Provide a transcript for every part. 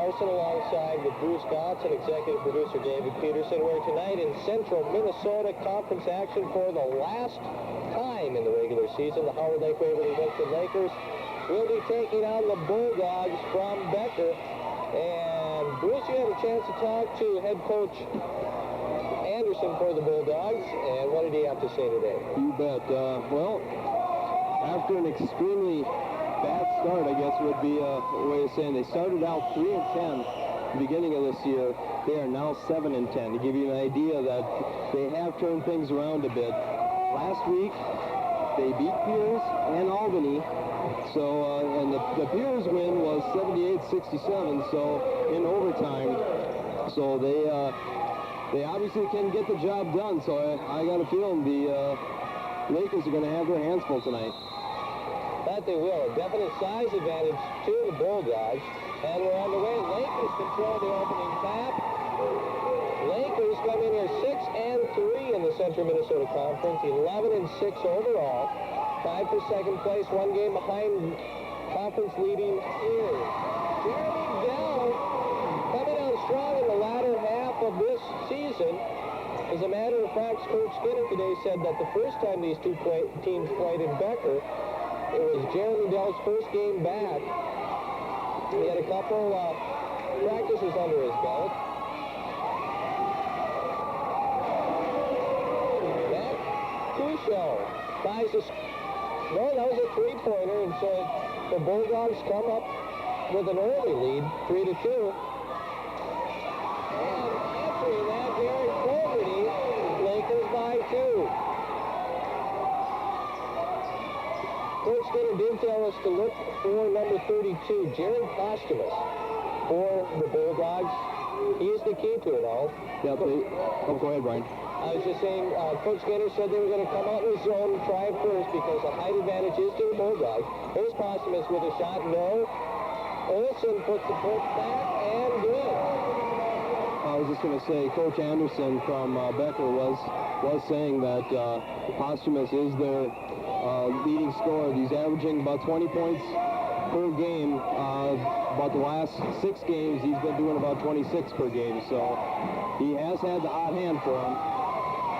Larson alongside with Bruce Gotts and executive producer David Peterson. We're tonight in central Minnesota conference action for the last time in the regular season. The Howard Lake Waverly Winston Lakers will be taking on the Bulldogs from Becker. And Bruce, you had a chance to talk to head coach Anderson for the Bulldogs, and what did he have to say today? You bet. Well, after an extremely bad start, I guess would be a way of saying, they started out 3-10 at the beginning of this year. They are now 7-10, to give you an idea that they have turned things around a bit. Last week, they beat Pierce and Albany. So, and the Pierce win was 78-67, so in overtime. So they obviously can get the job done. So I got a feeling the Lakers are going to have their hands full tonight. That they will. A definite size advantage to the Bulldogs. And we're on the way. Lakers control the opening tap. Lakers come in here 6-3 in the Central Minnesota Conference, 11-6 overall. Tied for second place, one game behind conference leading is Jeremy Dell, coming on strong in the latter half of this season. As a matter of fact, Coach Skinner today said that the first time these two teams played in Becker, it was Jeremy Dell's first game back. He had a couple practices under his belt. Matt Cusho tries to... No, that was a three-pointer, and so the Bulldogs come up with an early lead, 3-2. And answering that, Derek Fogarty, Lakers by 2. Coach Skinner did tell us to look for number 32, Jared Posthumous, for the Bulldogs. He's the key to it all. Yeah, go ahead, Brian. I was just saying, Coach Skinner said they were going to come out in the zone and try it first because the height advantage is to the Bulldogs. Here's Posthumous with a shot, no. Olsen puts the foot back and good. I was just going to say, Coach Anderson from Becker was saying that Posthumous is their leading scorer. He's averaging about 20 points per game. About the last 6 games, he's been doing about 26 per game. So he has had the hot hand for him.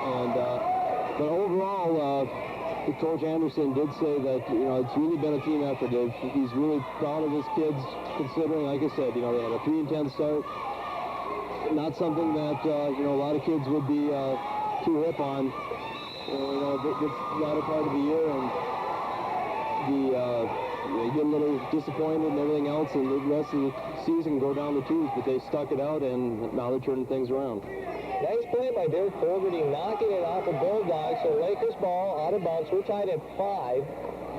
And but overall, Coach Anderson did say that it's really been a team effort. He's really proud of his kids, considering, like I said, they had a 3-10 start. Not something that a lot of kids would be too hip on. This latter part of the year, and they get a little disappointed and everything else, and the rest of the season go down the tubes, but they stuck it out, and now they're turning things around. Nice play by Derek Fogarty, knocking it off the Bulldogs. So Lakers ball out of bounds. We're tied at 5.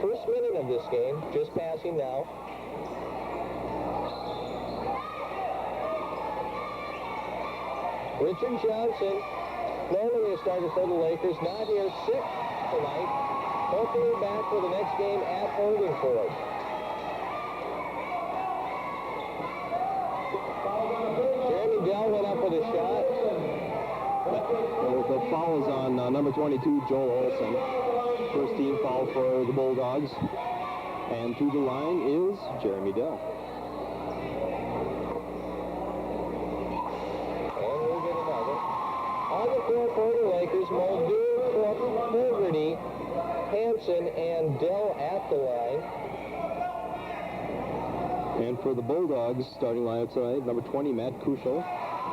First minute of this game, just passing now. Richard Johnson, normally a starter for the Lakers, not here, sick tonight. Hopefully back for the next game at Holdingford. Jeremy Dell went up with a shot. The foul is on number 22, Joel Olsen. First team foul for the Bulldogs. And to the line is Jeremy Dell. On the floor for the Lakers, Muldoon, Fogarty, Hansen, and Dell at the line. And for the Bulldogs, starting lineup tonight, number 20, Matt Cusho.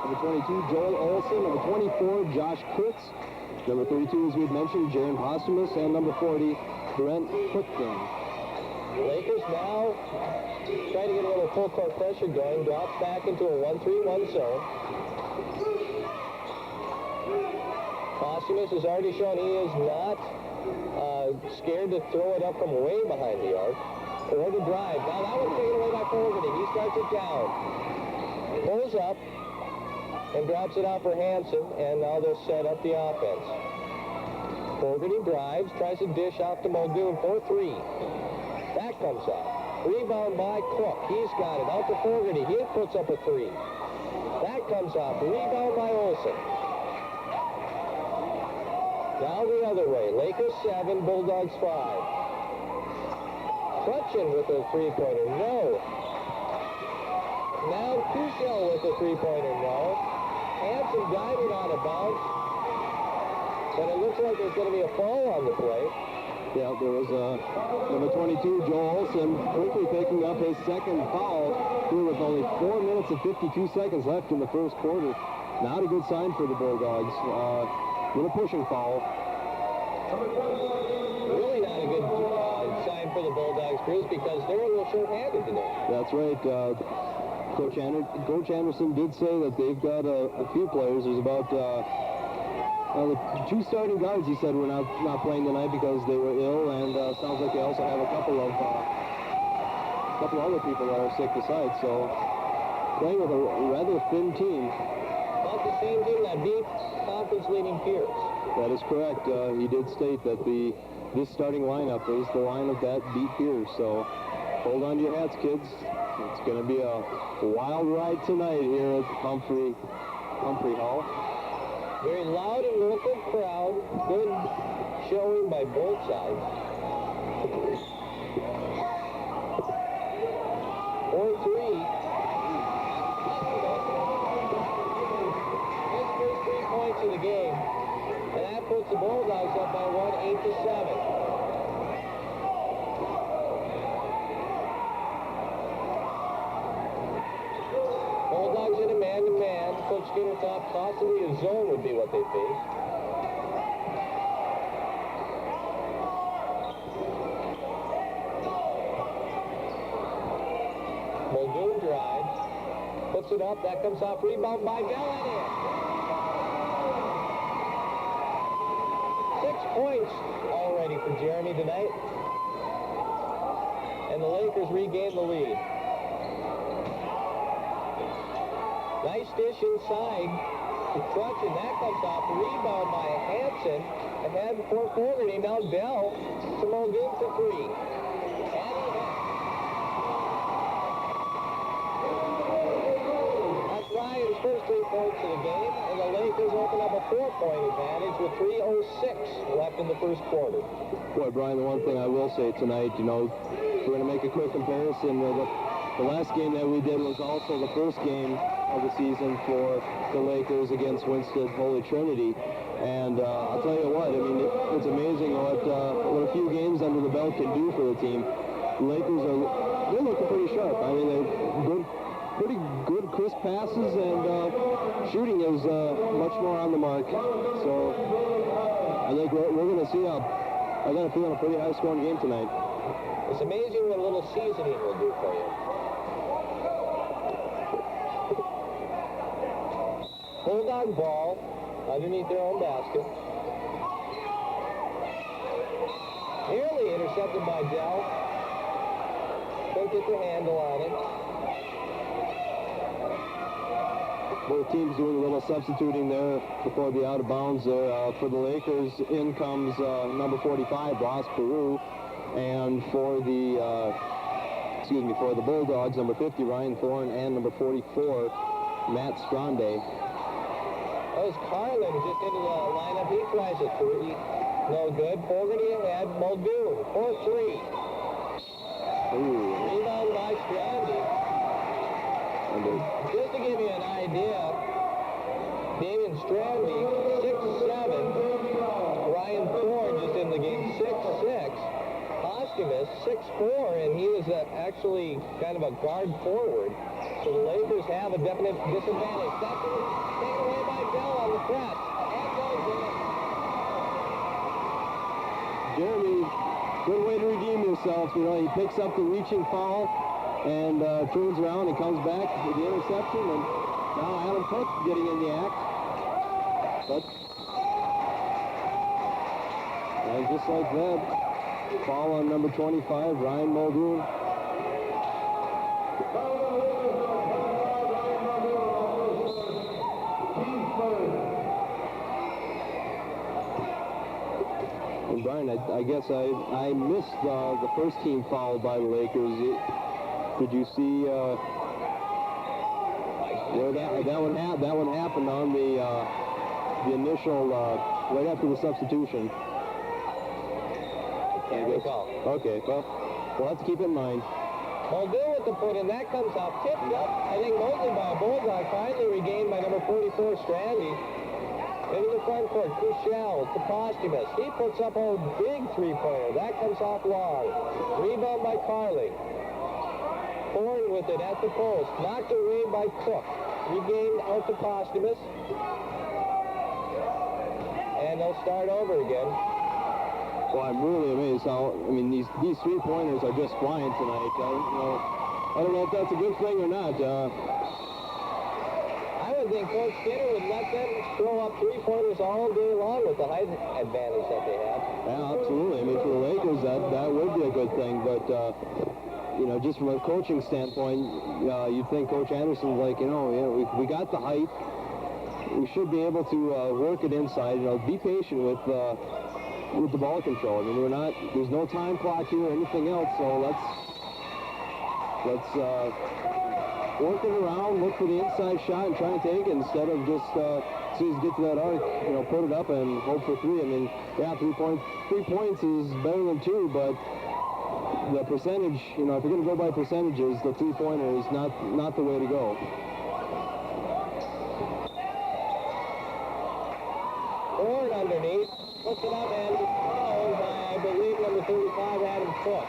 Number 22, Joel Olsen. Number 24, Josh Kritz. Number 32, as we had mentioned, Jaron Posthumous. And number 40, Brent Clifton. Lakers now trying to get a little full court pressure going. Drops back into a 1-3-1 zone. Posthumous has already shown he is not scared to throw it up from way behind the arc or to drive. Now that one's taken away by Fogarty. He starts it down. Pulls up and drops it out for Hansen, and now they'll set up the offense. Fogarty drives, tries to dish off to Muldoon for 3. That comes up. Rebound by Cook. He's got it. Out to Fogarty. He puts up a 3. That comes off. Rebound by Olsen. Now the other way. Lakers 7, Bulldogs 5. Crutchin with a three-pointer. No. Now Kushel with a three-pointer, no. Hansen got it on a bounce. But it looks like there's going to be a foul on the play. Yeah, there was number 22, Joe Olson, quickly picking up his second foul here with only 4 minutes and 52 seconds left in the first quarter. Not a good sign for the Bulldogs. Little pushing foul. Really not a good sign for the Bulldogs, Bruce, because they're a little short-handed today. That's right. Coach Anderson did say that they've got a few players. There's about the two starting guards, he said, were not playing tonight because they were ill, and sounds like they also have a couple other people that are sick besides. So playing with a rather thin team. Not the same team that beat conference-leading Pierce. That is correct. He did state that this starting lineup is the lineup that beat Pierce. So hold on to your hats, kids. It's going to be a wild ride tonight here at Humphrey Hall. Very loud and local crowd. Good showing by both sides. 4-3. His first 3 points of the game. And that puts the Bulldogs up by 8-7. Bulldogs in a man-to-man. Coach Skinner thought possibly a zone would be what they faced. Muldoon drives. Puts it up. That comes off. Rebound by Bell and in. 6 points already for Jeremy tonight. And the Lakers regain the lead. Nice dish inside to Crutch, and that comes off. Rebound by Hansen. Ahead for Fogarty. Now Bell to Muldoon for three. And he hits. That's Ryan's first 3 points of the game, and the Lakers open up a 4-point advantage with 3:06 left in the first quarter. Boy, Brian, the one thing I will say tonight, we're going to make a quick comparison. The last game that we did was also the first game of the season for the Lakers against Winston Holy Trinity. And I'll tell you what, it's amazing what a few games under the belt can do for the team. The Lakers they're looking pretty sharp. They're pretty good crisp passes, and shooting is much more on the mark. So I think we're going to see I got a feeling a pretty high-scoring game tonight. It's amazing what a little seasoning will do for you. Bulldog ball underneath their own basket. Nearly intercepted by Dell. Couldn't get their handle on it. Both teams doing a little substituting there before the out of bounds there. For the Lakers, in comes number 45, Ross Peru. And for the Bulldogs, number 50, Ryan Thorne, and number 44, Matt Stronde. That was Carlin just into the lineup. He tries a three. No good. Fogarty ahead. Muldoon. 4-3. Rebound by Stronde. Just to give you an idea, Damian Stronde, 6'7". Ryan Thorne just in the game, 6'6". Posthumous, 6'4", and he was actually kind of a guard forward. So the Lakers have a definite disadvantage. That's taken away by Bell on the press. And goes in. Jeremy, good way to redeem yourself. He picks up the reaching foul and turns around and comes back with the interception. And now Adam Cook getting in the act. And just like that, foul on number 25, Ryan Muldoon. And Brian, I guess I missed the first team foul by the Lakers. Did you see where that one happened on the initial right after the substitution? Can't recall. Okay, well, we'll have to keep it in mind. Muldoon with the foot, and that comes out tipped up, I think, nicely by a Bulldog, finally regained by number 44, Strandy. Into the front court, Crucial to Posthumous. He puts up a big three-pointer. That comes off long. Rebound by Carling. Horn with it at the post. Knocked away by Cook. Regained out to Posthumous. And they'll start over again. Well, I'm really amazed how, I mean, these three-pointers are just flying tonight. I don't know if that's a good thing or not. I would think Coach Skinner would let them throw up three-pointers all day long with the height advantage that they have. Yeah, absolutely. I mean, for the Lakers, that would be a good thing. But, you know, just from a coaching standpoint, you'd think Coach Anderson's like, we got the height. We should be able to work it inside. You know, be patient with the ball control. I mean, there's no time clock here or anything else, so let's work it around, look for the inside shot and try and take it instead of just as soon as you get to that arc, put it up and hope for three. I mean, yeah, 3 points is better than 2, but the percentage, if you're going to go by percentages, the three-pointer is not the way to go. Ford underneath, puts it up and fouled by, I believe, number 35, Adam Cook.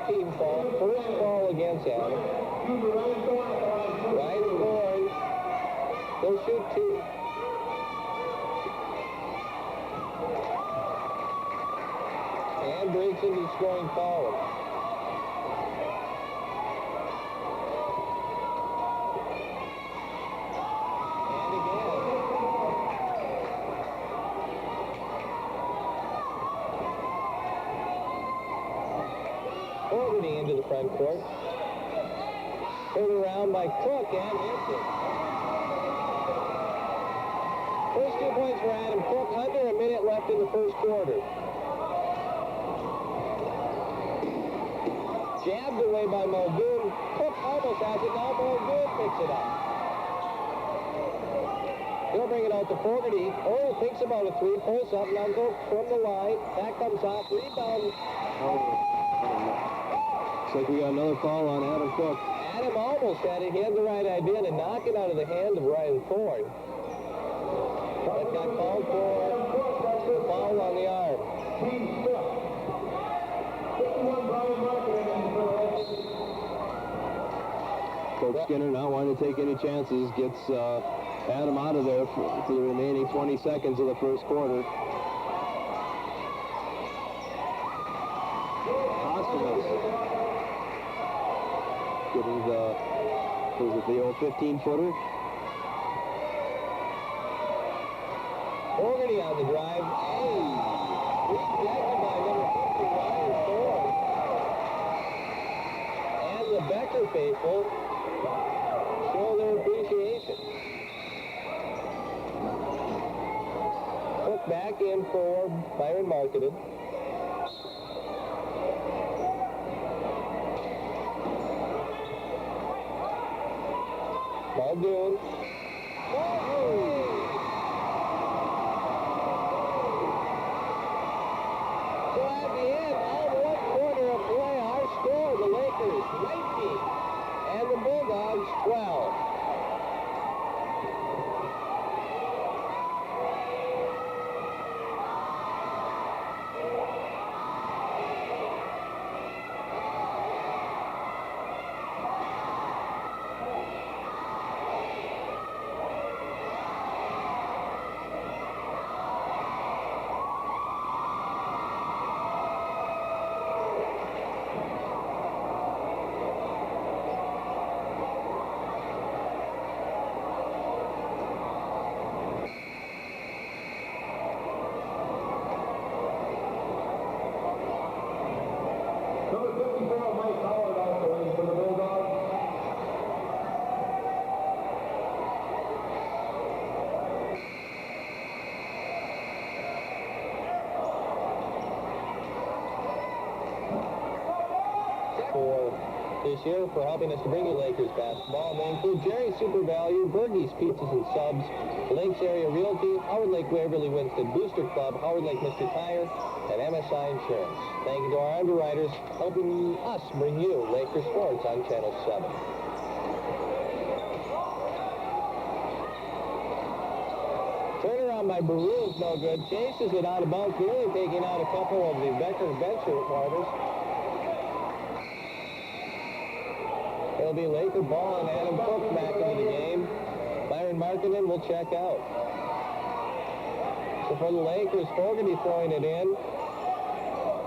Team foul, first foul against Adam. Right Horn. They'll shoot 2. And breaks into the scoring column. And again. Fogarty into the front court. Pulled around by Cook and hits it. First 2 points for Adam Cook. Under a minute left in the first quarter. Jabbed away by Muldoon. Cook almost has it. Now Muldoon picks it up. He'll bring it out to Fogarty. Thinks about a three. Pulls up. Now goes from the line. That comes off. Rebound. Looks like we got another foul on Adam Cook. Adam almost had it. He had the right idea to knock it out of the hand of Ryan Thorne. But got called for a foul on the arm. Coach Skinner not wanting to take any chances, gets Adam out of there for the remaining 20 seconds of the first quarter. Getting the old 15-footer. Fogarty on the drive. Rejected by number 50, Ryan Thorne. And the Becker faithful show their appreciation. Put back in for Byron Marketed. Muldoon. So at the end, all 1 quarter of play, our score, the Lakers 19 and the Bulldogs 12. this year for helping us to bring you Lakers basketball. And they include Jerry's Super Value, Bergie's Pizzas and Subs, Lakes Area Realty, Howard Lake Waverly Winston Booster Club, Howard Lake Mr. Tire, and MSI Insurance. Thank you to our underwriters helping us bring you Lakers Sports on Channel 7. Turnaround by Baru is no good. Chases it out of bounds, nearly taking out a couple of the Becker bench warmers. It'll be Laker ball and Adam Cook back into the game. Byron Markkinen will check out. So for the Lakers, Fogarty throwing it in.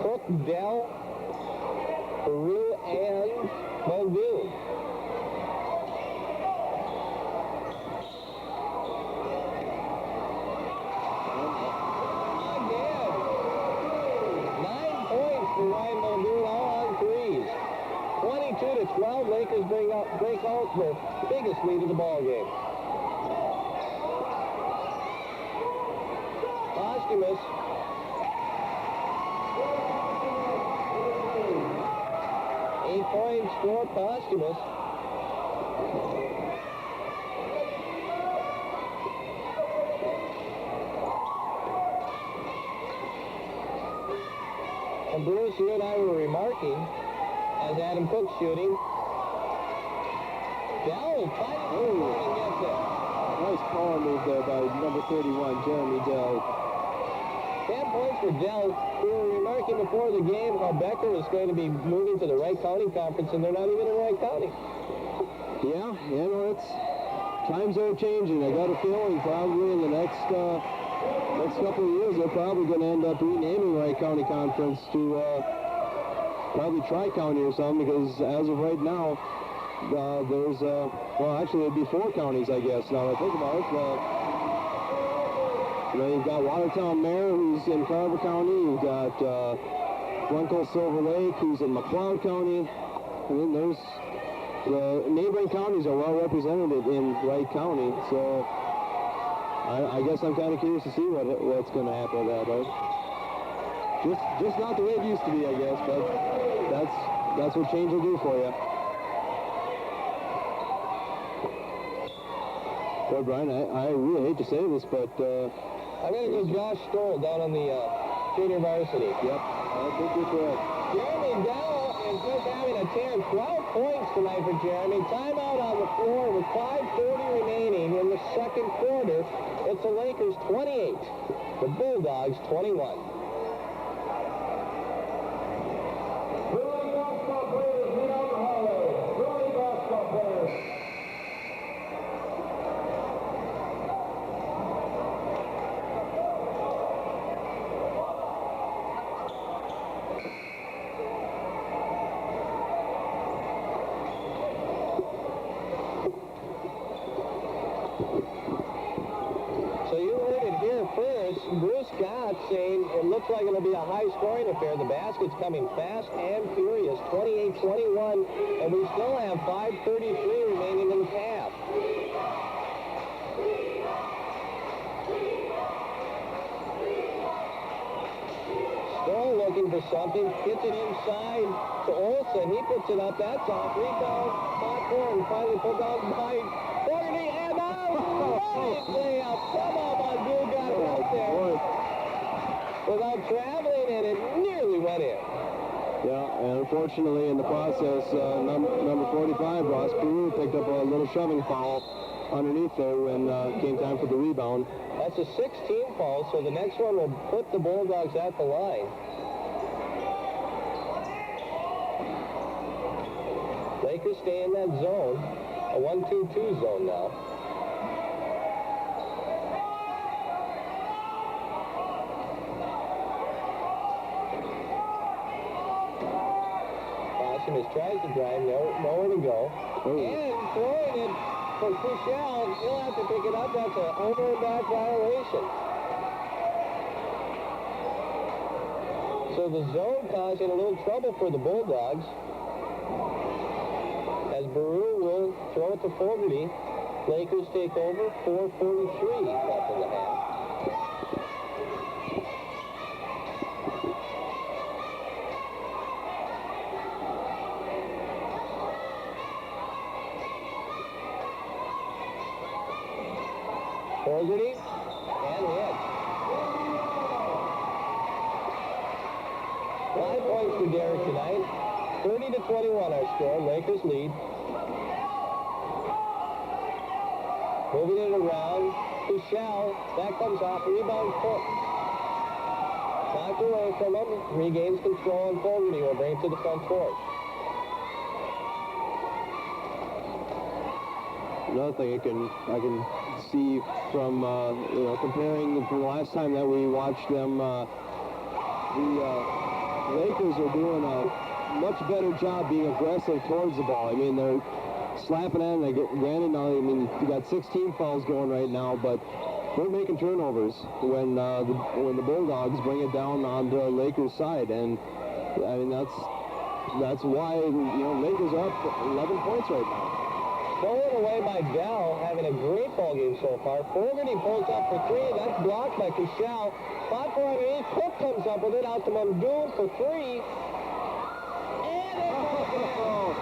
Cook, Dell, Baru, and Muldoon. Ryan Muldoon all on threes. 22-12, Lakers break out their biggest lead of the ball game. Posthumous. Eight points for Posthumous. And Bruce, you and I were remarking as Adam Cook's shooting. Dell finally gets it. Nice power move there by number 31, Jeremy Dell. 10 points for Dell. We were remarking before the game how Becker was going to be moving to the Wright County Conference, and they're not even in Wright County. Yeah, no, times are changing. I got a feeling probably in the next couple of years, they're probably going to end up renaming Wright County Conference to probably Tri-County or something, because as of right now, there's, well, actually, it'd be 4 counties, I guess, now that I think about it. You've got Watertown Mare, who's in Carver County. You've got Glencoe Silver Lake, who's in McLeod County. And then there's the neighboring counties are well represented in Wright County, so I guess I'm kind of curious to see what's going to happen with that. But just not the way it used to be, I guess. But that's what change will do for you. Boy, Brian, I really hate to say this, but I'm going to go Josh Stoll down on the junior varsity. Yep, I think you're correct. Jeremy Dell is just having a tear. 12 points tonight for Jeremy. Timeout on the floor with 5:40 remaining in the second quarter. It's the Lakers 28, the Bulldogs 21. Bruce Scott saying it looks like it'll be a high-scoring affair. The basket's coming fast and furious. 28-21, and we still have 5:33 remaining in the half. Stoll looking for something. Gets it inside to Olsen. He puts it up. That's off. Rebound. Hot corner. And finally put down by Fogarty. And out. Layup. Somehow Muldoon got it up there without traveling, and it nearly went in. Yeah, and unfortunately in the process, number 45, Ross Peru, picked up a little shoving foul underneath there when it came time for the rebound. That's a 16 foul, so the next one will put the Bulldogs at the line. Lakers stay in that zone, a 1-2-2 zone now. Tries to drive, nowhere to go. And throwing it for Cushell. He'll have to pick it up. That's an over and back violation. So the zone causing a little trouble for the Bulldogs. As Baru will throw it to Fogarty. Lakers take over. 4:43 left in the half. points for Derek tonight. 30-21 our score. Lakers lead. Moving it around to Shell. That comes off. Rebound Cook. Knocked away from him. Regains control, and Fogarty will bring it to the front court. Another thing I can see from comparing from the last time that we watched them, the Lakers are doing a much better job being aggressive towards the ball. I mean, they're slapping in. Granted, now, I mean, you got 16 fouls going right now, but they're making turnovers when the Bulldogs bring it down on the Lakers side, and I mean that's why Lakers are up 11 points right now. Stolen away by Dell, having a great ball game so far. Fogarty pulls up for three, and that's blocked by Cashel. Spot for underneath. Cook comes up with it out to Muldoon for three. And it goes in.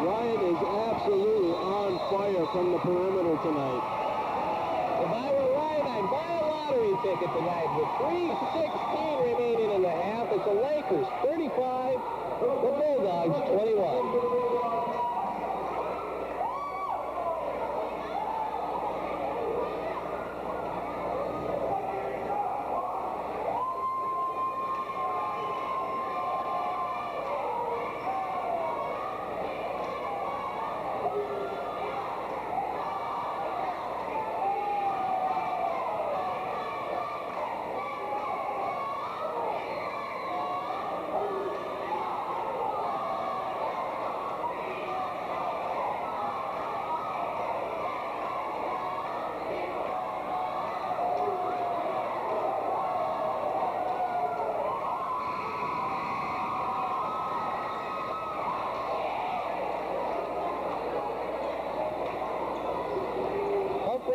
Ryan is absolutely on fire from the perimeter tonight. If I were Ryan, I'd buy a lottery ticket tonight. With 3:16 remaining in the half, it's the Lakers 35, the Bulldogs 21.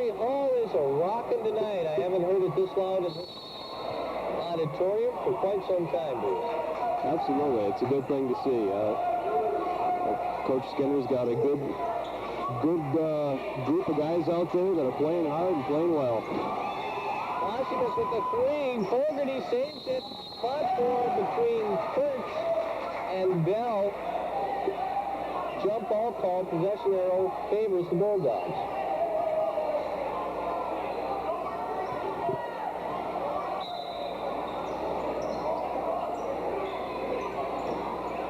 Hall is a rockin' tonight. I haven't heard it this loud in this auditorium for quite some time, Bruce. Absolutely. It's a good thing to see. Coach Skinner's got a good group of guys out there that are playing hard and playing well. Osibus with the three. Fogarty saves it. Spot for between Kurtz and Bell. Jump ball call. Possession arrow favors the Bulldogs.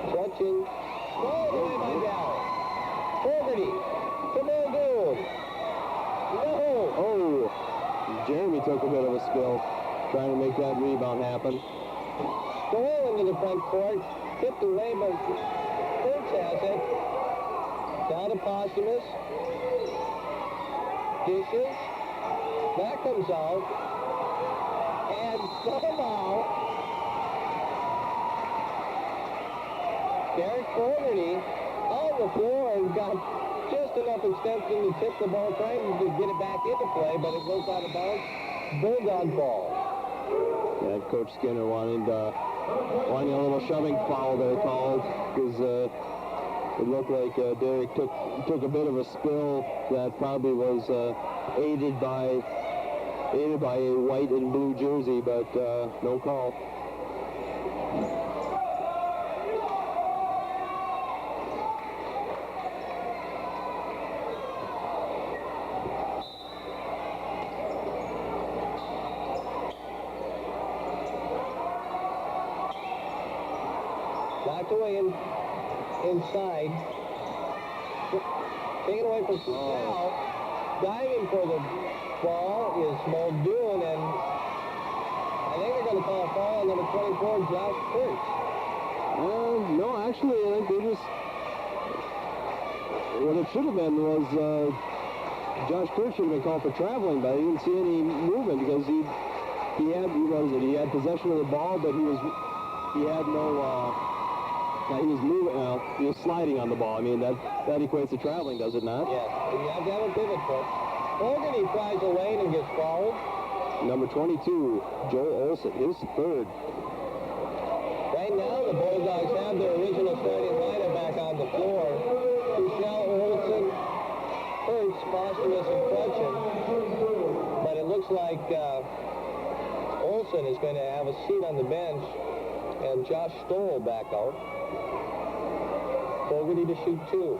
Stretching. Rolled away by Bell. Fogarty to Muldoon. No. Oh, Jeremy took a bit of a spill trying to make that rebound happen. Stole into the front court. Tipped away, but Kurtz has it. Down to Posthumous. Dishes. That comes out. And somehow Derek Fogarty on the floor and got just enough extension to tip the ball, trying to get it back into play, but it goes out of bounds. Bulldog ball. Yeah, Coach Skinner wanting a little shoving foul there called, because it looked like Derek took a bit of a spill that probably was aided by a white and blue jersey, but no call. Knocked away inside. Taken away from Cashel. Diving for the ball is Muldoon, and I think they're going to call a foul on number 24, Josh Kurtz. No, actually, I think they just... What it should have been was Josh Kurtz should have been called for traveling, but I didn't see any movement because he had possession of the ball, but he had no... he was moving, he was sliding on the ball. I mean, that equates to traveling, does it not? Yes, you have to have a pivot foot. Fogarty flies away and gets fouled. Number 22, Joel Olson, his third. Right now, the Bulldogs have their original starting lineup back on the floor. Cashel, Olson, Kurtz, Posthumous, and Crutchin. But it looks like Olson is going to have a seat on the bench and Josh Stoll back out. Fogarty to shoot 2.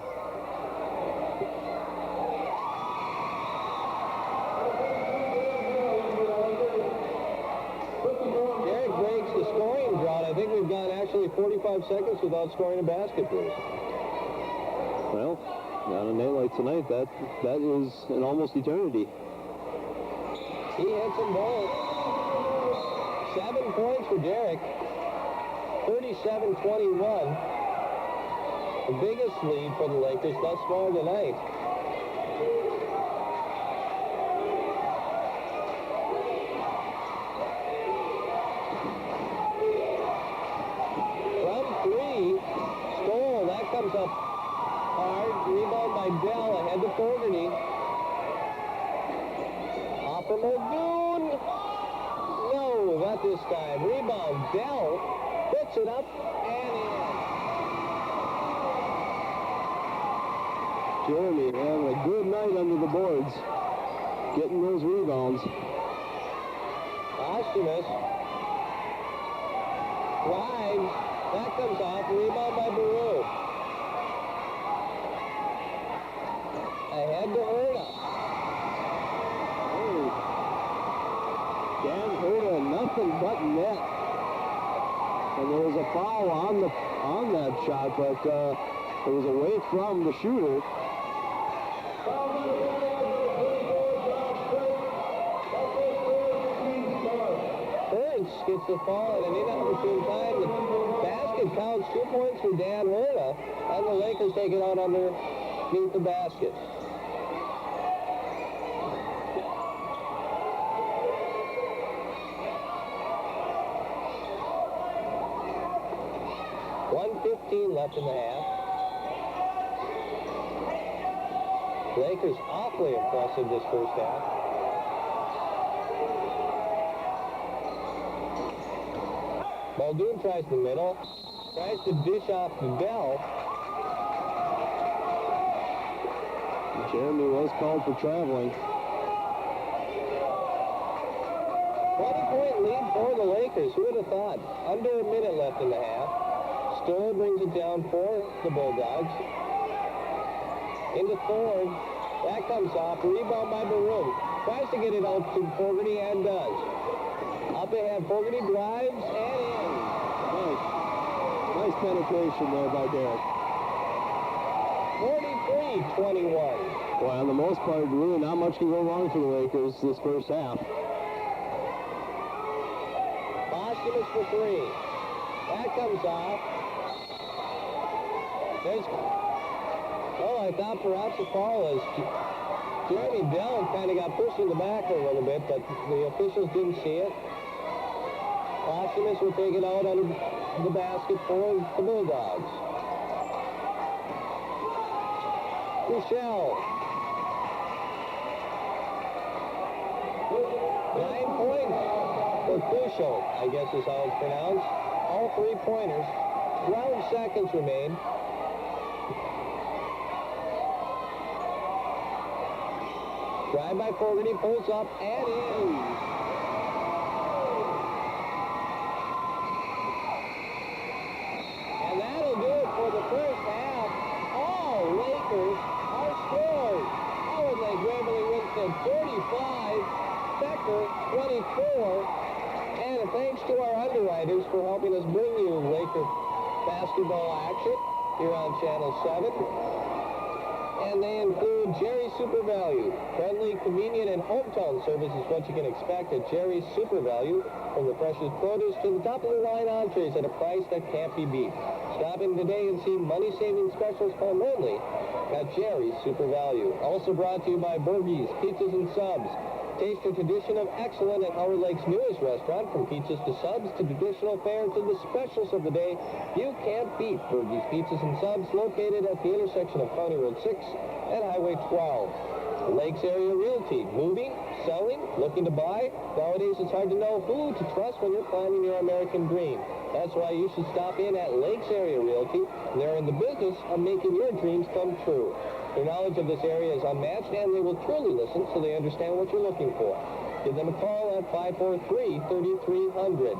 Derek breaks the scoring drought. I think we've gone actually 45 seconds without scoring a basket, Bruce. Well, on a night like tonight, that is an almost eternity. He hits them both. 7 points for Derek. 37-21. The biggest lead for the Lakers thus far tonight. From 3, Stoll, that comes up hard. Rebound by Dell, ahead to Fogarty. Off from Muldoon. No, not this time. Rebound, Dell puts it up and in. Jeremy having a good night under the boards, getting those rebounds. Ostamus drives. That comes off. Rebound by Baru. Ahead to Herta. Dan Herta, nothing but net. And there was a foul on that shot, but it was away from the shooter. Hertz gets the foul at an inopportune time. The basket counts. 2 points for Dan Herta, and the Lakers take it out underneath the basket. .1:15 left in the half. Lakers awfully impressive this first half. Muldoon tries the middle. Tries to dish off to Dell. Jeremy was called for traveling. 20-point lead for the Lakers. Who would have thought? Under a minute left in the half. Stoll brings it down for the Bulldogs. Into Thorne. That comes off. Rebound by Barum. Tries to get it out to Fogarty and does. Up ahead. Fogarty drives and in. Nice penetration there by Derek. 43-21. Well, on the most part, really not much can go wrong for the Lakers this first half. Ostamus for 3. That comes off. I thought perhaps a foul as Jeremy Dell kind of got pushed in the back a little bit, but the officials didn't see it. Ostamus will take it out under the basket for the Bulldogs. Michelle. 9 points for Crucial, I guess is how it's pronounced. All 3-pointers. 12 seconds remain. Drive by Fogarty, pulls up and in. And that'll do it for the first half. All Lakers are scored. Howard Lake Waverly Winston 45, Becker 24. And thanks to our underwriters for helping us bring you Laker basketball action here on Channel 7. And they include Jerry's Super Value. Friendly, convenient, and hometown service is what you can expect at Jerry's Super Value. From the freshest produce to the top-of-the-line entrees at a price that can't be beat. Stop in today and see money-saving specials home only at Jerry's Super Value. Also brought to you by Burgie's Pizzas and Subs. Taste the tradition of excellence at Howard Lake's newest restaurant. From pizzas to subs to traditional fare to the specials of the day, you can't beat Burgie's Pizzas and Subs, located at the intersection of County Road 6 and Highway 12. Lakes Area Realty. Moving, selling, looking to buy? Nowadays, it's hard to know who to trust when you're planning your American dream. That's why you should stop in at Lakes Area Realty. They're in the business of making your dreams come true. Their knowledge of this area is unmatched, and they will truly listen so they understand what you're looking for. Give them a call at 543-3300.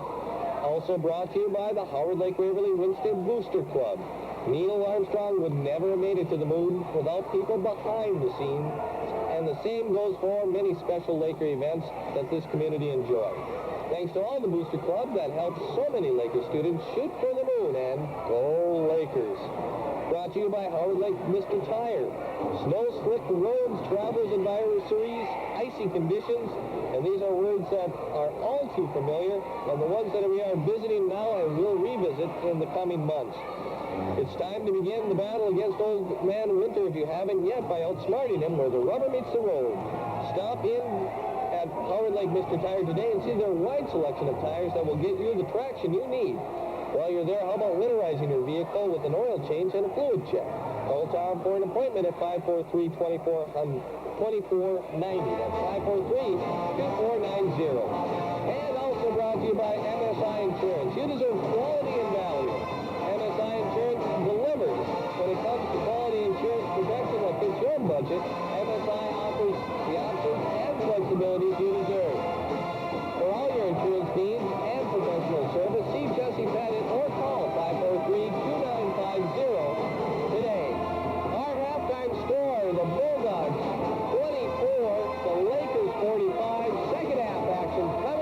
Also brought to you by the Howard Lake Waverly Winston Booster Club. Neil Armstrong would never have made it to the moon without people behind the scenes. And the same goes for many special Laker events that this community enjoys. Thanks to all the Booster Club that helps so many Laker students shoot for the moon, and go Lakers. Brought to you by Howard Lake Mr. Tire. Snow-slicked roads, travelers' advisories, icy conditions, and these are words that are all too familiar, and the ones that we are visiting now and will revisit in the coming months. It's time to begin the battle against Old Man Winter if you haven't yet by outsmarting him where the rubber meets the road. Stop in at Howard Lake Mr. Tire today and see their wide selection of tires that will get you the traction you need. While you're there, how about winterizing your vehicle with an oil change and a fluid check? Call Tom for an appointment at 543-2490. That's 543-2490. And also brought to you by MSI Insurance. You deserve quality and value. MSI Insurance delivers. When it comes to quality insurance protection that fits your budget, MSI offers the options and flexibilities you deserve. For all your insurance needs and professional service, see Jesse Pettit or call 543-2950 today. Our halftime score, the Bulldogs 24, the Lakers 45. Second half action coming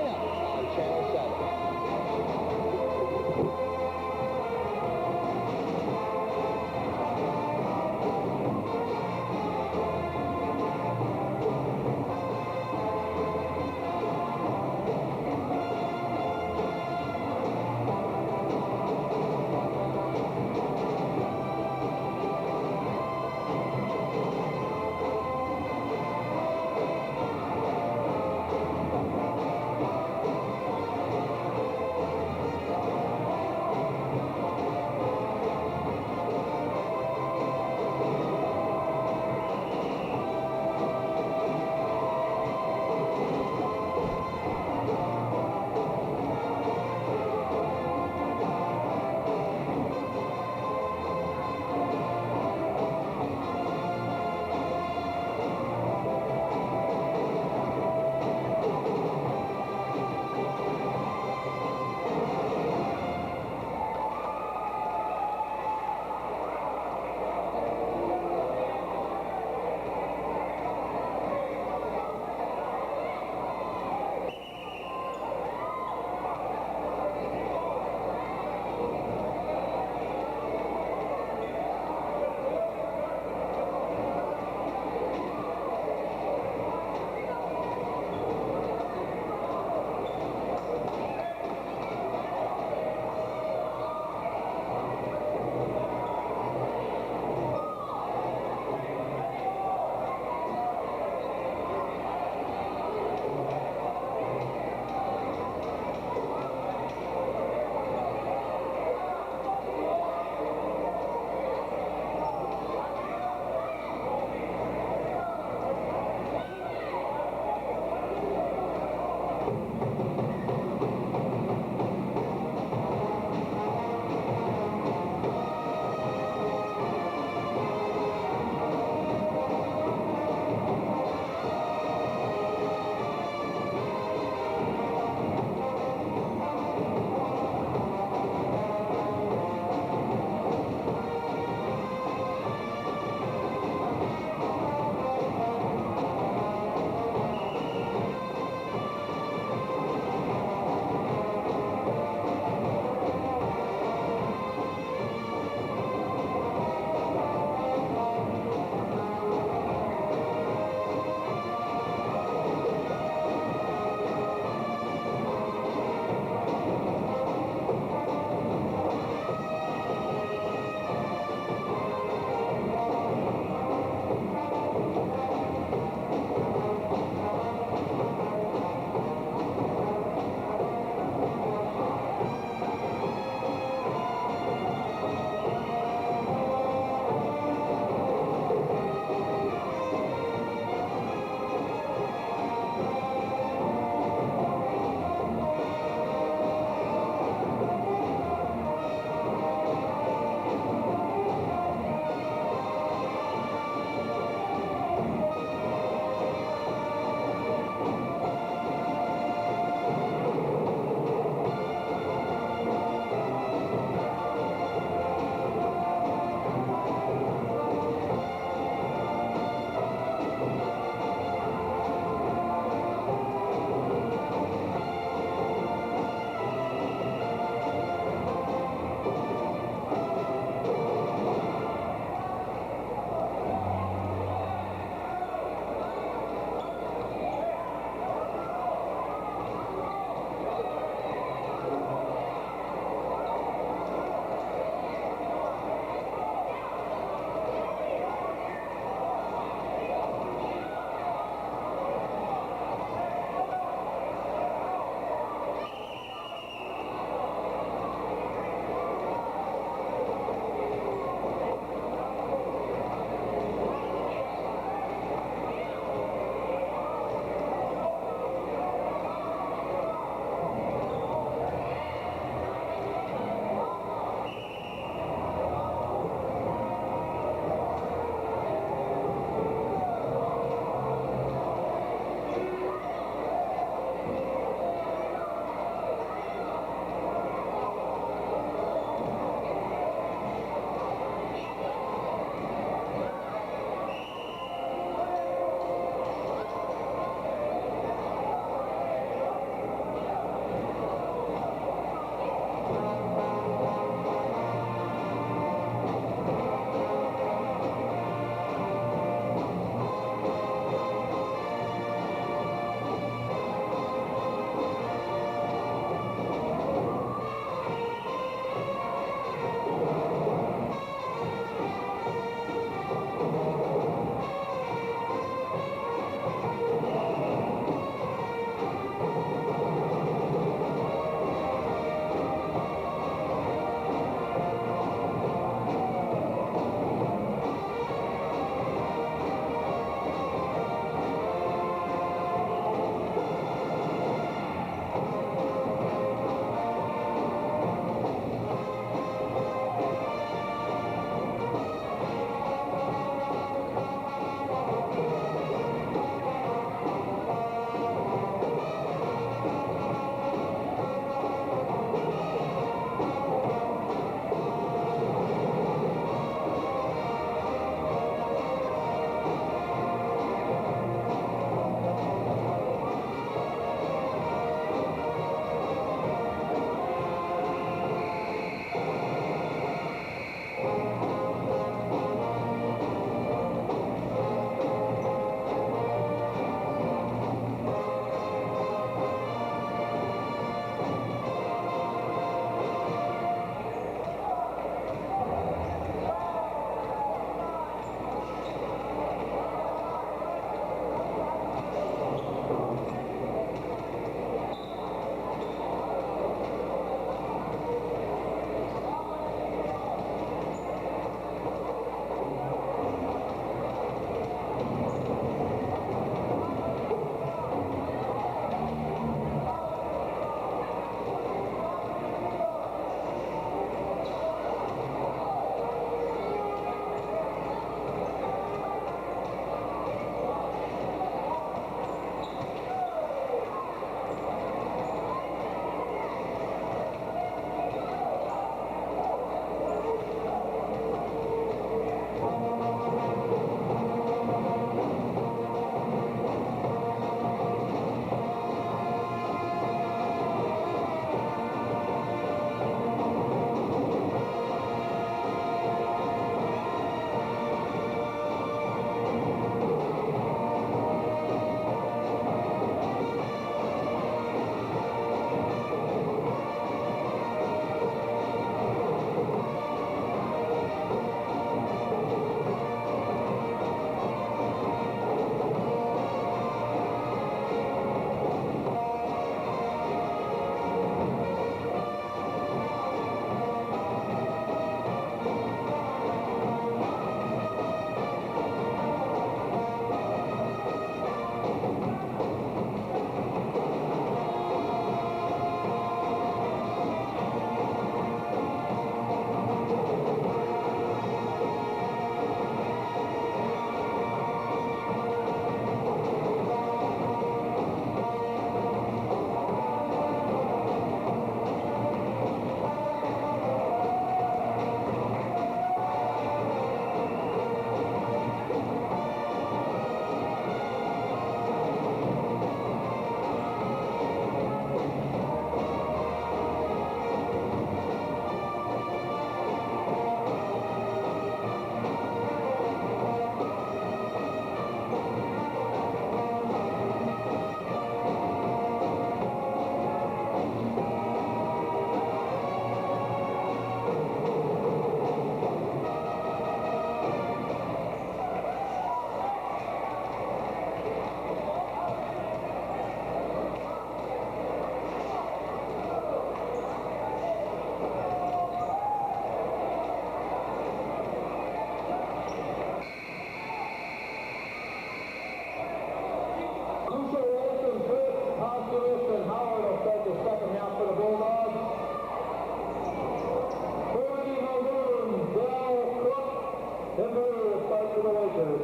for the Lakers.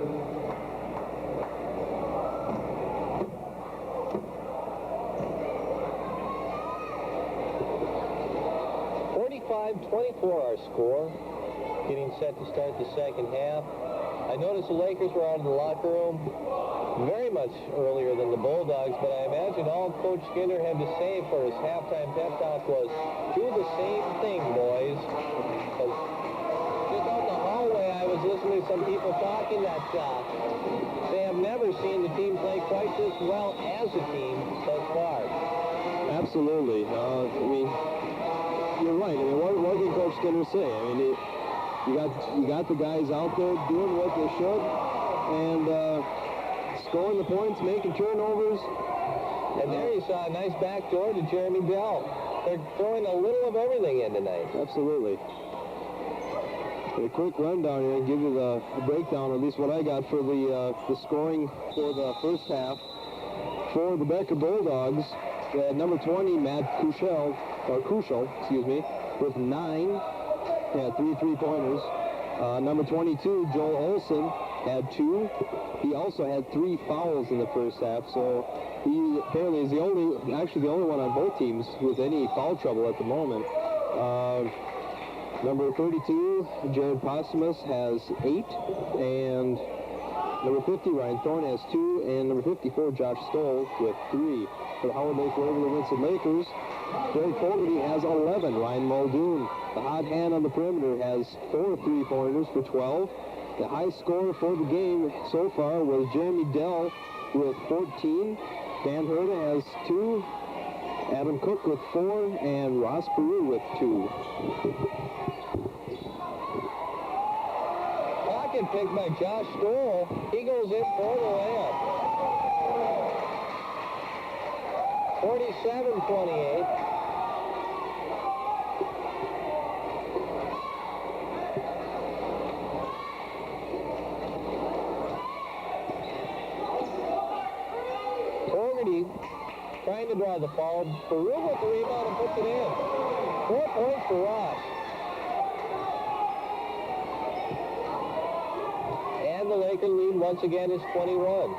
45-24 our score. Getting set to start the second half. I noticed the Lakers were out of the locker room very much earlier than the Bulldogs, but I imagine all Coach Skinner had to say for his halftime pep talk was, do the same thing, boys. Just out in the hallway, I was listening to some people talking that they have never seen the team play quite this well as a team thus far. Absolutely. I mean, you're right. I mean, what did Coach Skinner say? I mean, you got the guys out there doing what they should, and scoring the points, making turnovers. And there you saw a nice backdoor to Jeremy Dell. They're throwing a little of everything in tonight. Absolutely. A quick rundown here and give you the breakdown, or at least what I got for the scoring for the first half. For the Becker Bulldogs, number 20, Matt Kushel, with 9. He had 3 3-pointers. Number 22, Joel Olson, had 2. He also had 3 fouls in the first half, so he apparently is the only one on both teams with any foul trouble at the moment. Number 32, Jared Posthumus, has 8, and number 50, Ryan Thorne, has 2, and number 54, Josh Stoll, with 3. For the Howard Lake Waverly Winston Lakers, Greg Fogarty has 11. Ryan Muldoon, the hot hand on the perimeter, has 4 3-pointers for 12. The high scorer for the game so far was Jeremy Dell with 14. Dan Herda has 2. Adam Cook with 4. And Ross Peru with 2. Pocket pick by Josh Stoll. He goes in for the layup. 47-28. Fogarty trying to draw the foul. Peru with the rebound and puts it in. 4 points for Ross. And the Laker lead once again is 21.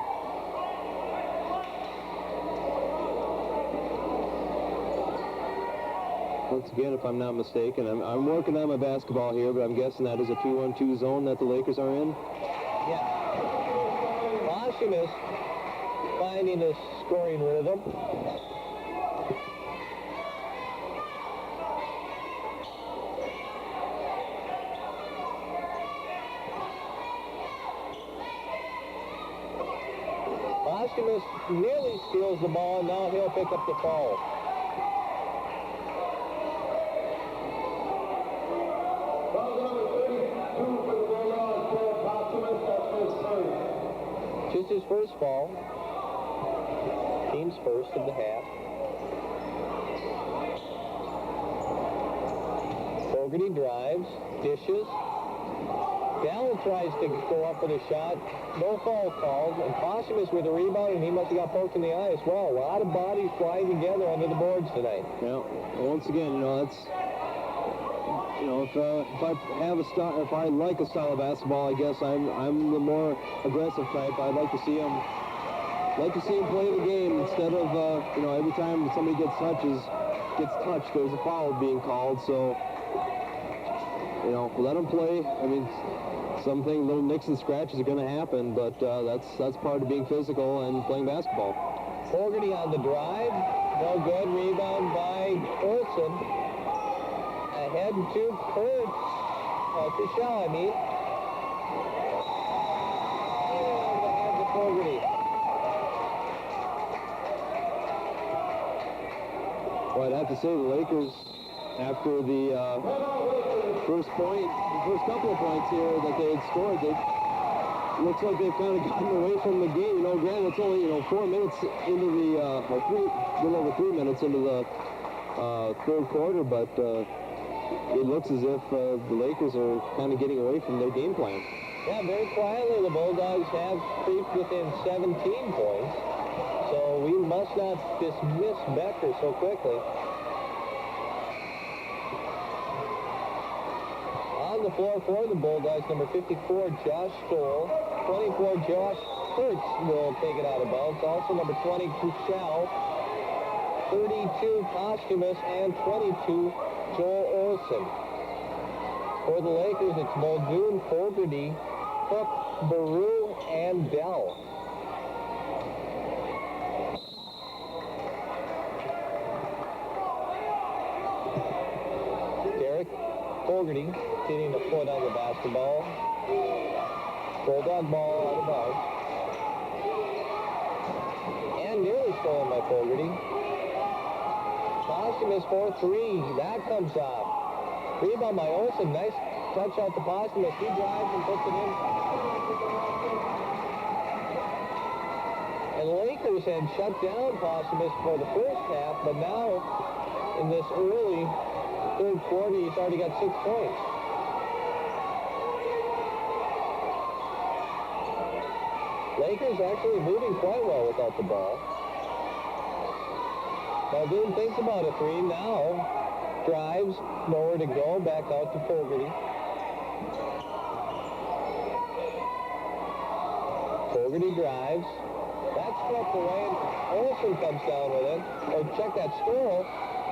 Once again, if I'm not mistaken, I'm working on my basketball here, but I'm guessing that is a 2-1-2 zone that the Lakers are in. Yeah. Posthumus finding a scoring rhythm. Posthumus nearly steals the ball, and now he'll pick up the foul. Just his first foul. Team's first of the half. Fogarty drives, dishes. Dallin tries to go up with a shot. No foul called. And Posthumus with a rebound, and he must have got poked in the eye as well. A lot of bodies flying together under the boards tonight. Yeah. Once again, that's. If I like a style of basketball, I guess I'm the more aggressive type. I'd like to see him play the game instead of every time somebody gets touched, there's a foul being called. So let him play. I mean, something little nicks and scratches are going to happen, but that's part of being physical and playing basketball. Fogarty on the drive, no good. Rebound by Olson. Ahead to Kushel, I mean. And the hands of Fogarty. Well, I'd have to say the Lakers, after the first couple of points here that they had scored, looks like they've kind of gotten away from the game. Granted, it's only 4 minutes into the, little over 3 minutes into the third quarter, but it looks as if the Lakers are kind of getting away from their game plan. Yeah, very quietly the Bulldogs have creeped within 17 points. So we must not dismiss Becker so quickly. On On the floor for the Bulldogs, number 54, Josh Stoll. 24, Josh Kurtz will take it out of bounds. Also number 20, Kuchel. 32, Posthumous, and 22, Joel Olson. For the Lakers, it's Muldoon, Fogarty, Cook, Baru, and Dell. Derek Fogarty hitting a foot on the basketball. Bulldog ball out of bounds. And nearly stolen by Fogarty. Posthumous for three. That comes off. Rebound by Olsen. Nice touch out to Posthumous. He drives and puts it in. And the Lakers had shut down Posthumous for the first half, but now in this early third quarter, he's already got 6 points. Lakers actually moving quite well without the ball. Muldoon thinks about a three. Now drives, nowhere to go, back out to Fogarty. Fogarty drives. That's struck away, and Olsen comes down with it. Or check that, Stoll.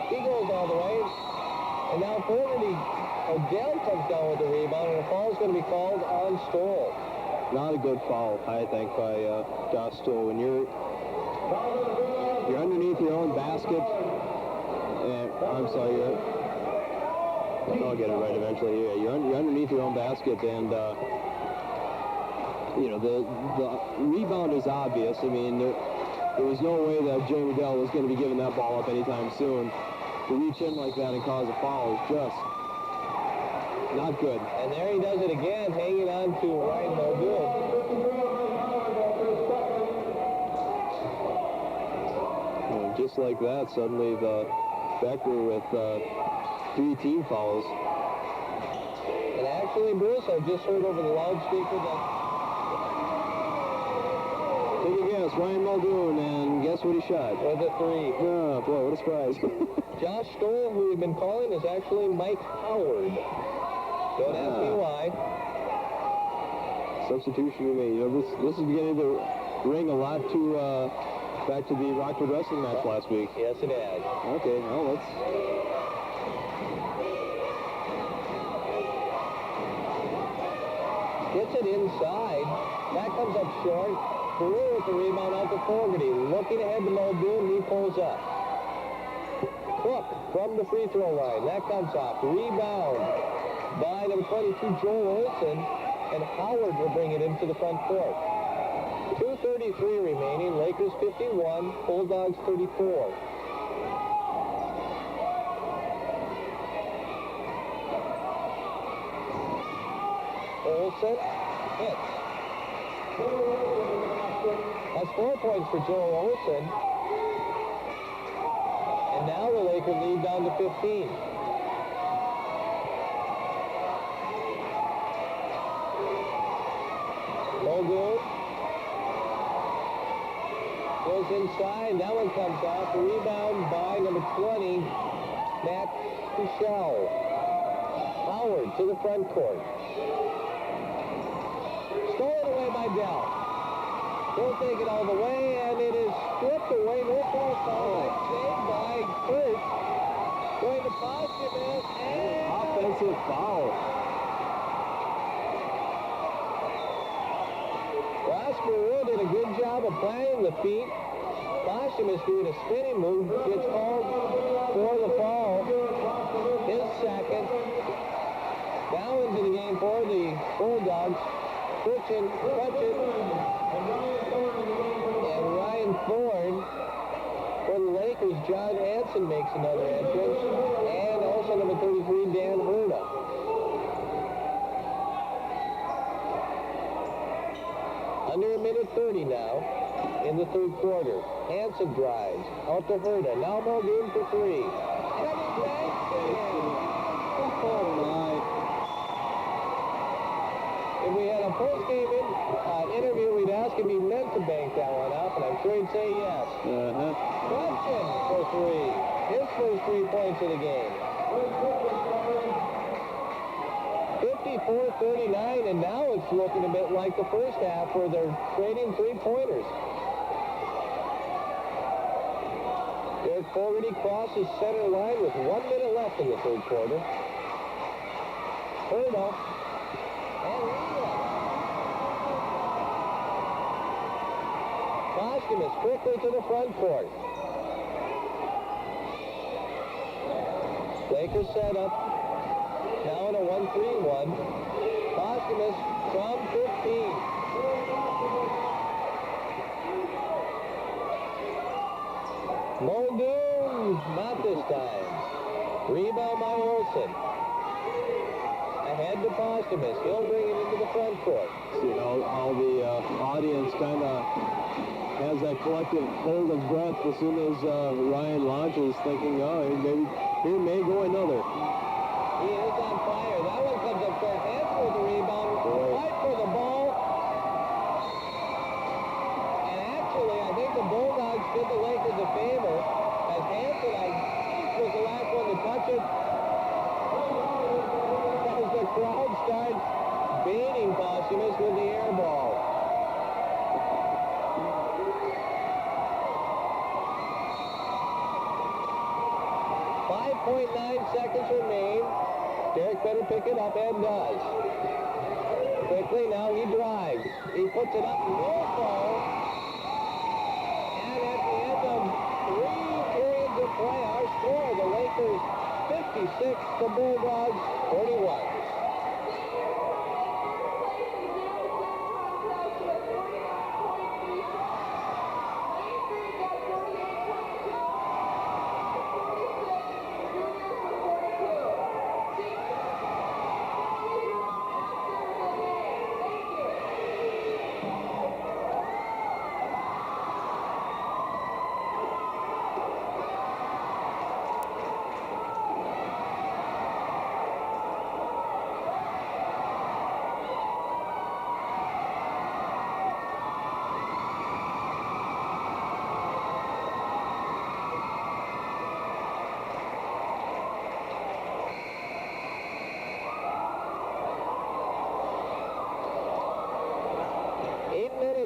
He goes all the way. And now Fogarty, Dell comes down with the rebound, and a foul is going to be called on Stoll. Not a good foul, I think, by Josh Stoll. When you're underneath your own basket, and I'm sorry, I'll get it right eventually. Yeah, you're underneath your own basket, and you know the rebound is obvious. I mean, there was no way that Jamie Dell was going to be giving that ball up anytime soon. To reach in like that and cause a foul is just not good. And there he does it again, hanging on to Ryan Muldoon. Just like that, suddenly the Becker with 3 team fouls. And actually, Bruce, I just heard over the loudspeaker that... Take a guess, Ryan Muldoon, and guess what he shot? Was a 3. Oh, boy, what a surprise. Josh Stoll, who we've been calling, is actually Mike Howard. Don't ask me why. Substitution we made. You know, this is beginning to ring a lot to back to the Rockford Wrestling match last week. Yes, it has. Okay, well, let's... Gets it inside. That comes up short. Peru with the rebound out to Fogarty. Looking ahead to Muldoon, he pulls up. Cook from the free throw line. That comes off. Rebound by number 22, Joel Olsen, and Howard will bring it into the front court. 2:33 remaining. Lakers 51, Bulldogs 34. Olsen hits. That's 4 points for Joel Olsen. And now the Lakers lead down to 15. Muldoon goes inside. That one comes off. Rebound by number 20, Matt Kuchel. Howard to the front court. Stolen away by Dell. He'll take it all the way, and it is stripped away. No false foul. Saved by Kurt. Going to Posthumous, and... offensive foul. Rossborough did a good job of planting the feet. Posthumous doing a spinning move. Gets called for the foul. His second. Now into the game for the Bulldogs. Switching, touching. And Ryan Thorne for the Lakers. John Hansen makes another entrance. And also number 33, Dan Herna. Under a minute 30 now in the third quarter. Hansen drives out to Herna. Now Muldoon for three. If we had a post-game interview, we'd ask if he meant to bank that one up, and I'm sure he'd say yes. Question for three. His first 3 points of the game. 50 44-39, and now it's looking a bit like the first half where they're trading three-pointers. Derek Fogarty crosses center line with 1 minute left in the third quarter. Hurdle. And Leland. Posthumus quickly to the front court. Lakers set up. Now in a 1-3-1. Posthumus from 15. Muldoon, not this time. Rebound by Olsen. Ahead to Posthumus. He'll bring it into the front court. See how the audience kind of has that collective hold of breath as soon as Ryan launches, thinking, oh, maybe here may go another. He is on fire. That one comes up short. Hands for the rebound. Fight for the ball. And actually, I think the Bulldogs did the Lakers a favor, as Hanson, I think, was the last one to touch it. As the crowd starts baiting Posthumus with the air ball. .9 seconds remain. Derek better pick it up, and does. Quickly, now he drives. He puts it up, no fall. And at the end of 3 periods of play, our score, the Lakers 56, the Bulldogs 41.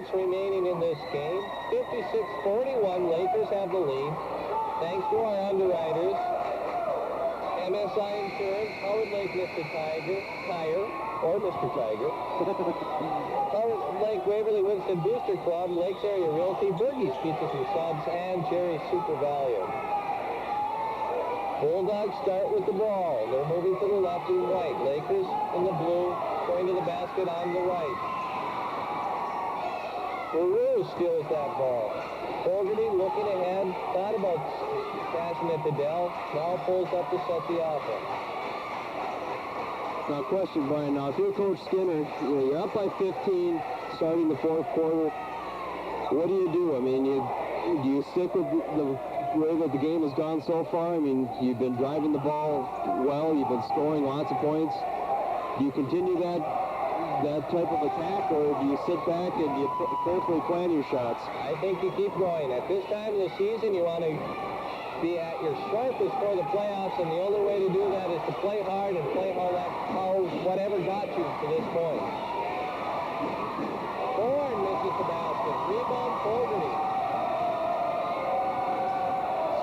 Remaining in this game. 56-41, Lakers have the lead. Thanks to our underwriters. MSI Insurance, Howard Lake Mr. Tire, or Mr. Tiger. Howard Lake Waverly Winston Booster Club, Lakes Area Realty, Burgie's Pizzas and Subs, and Jerry's Super Value. Bulldogs start with the ball. They're moving to the left and right. Lakers in the blue, going to the basket on the right. Peru steals that ball. Fogarty looking ahead, thought about passing it to Dell, now pulls up to set the offense. Now, question, Brian. Now, if you're Coach Skinner, you're up by 15, starting the fourth quarter. What do you do? I mean, do you stick with the way that the game has gone so far? I mean, you've been driving the ball well, you've been scoring lots of points. Do you continue that type of attack, or do you sit back and you carefully plan your shots? I think you keep going. At this time of the season, you want to be at your sharpest for the playoffs, and the only way to do that is to play hard and play how whatever got you to this point. Thorne misses the basket. Rebound Fogarty.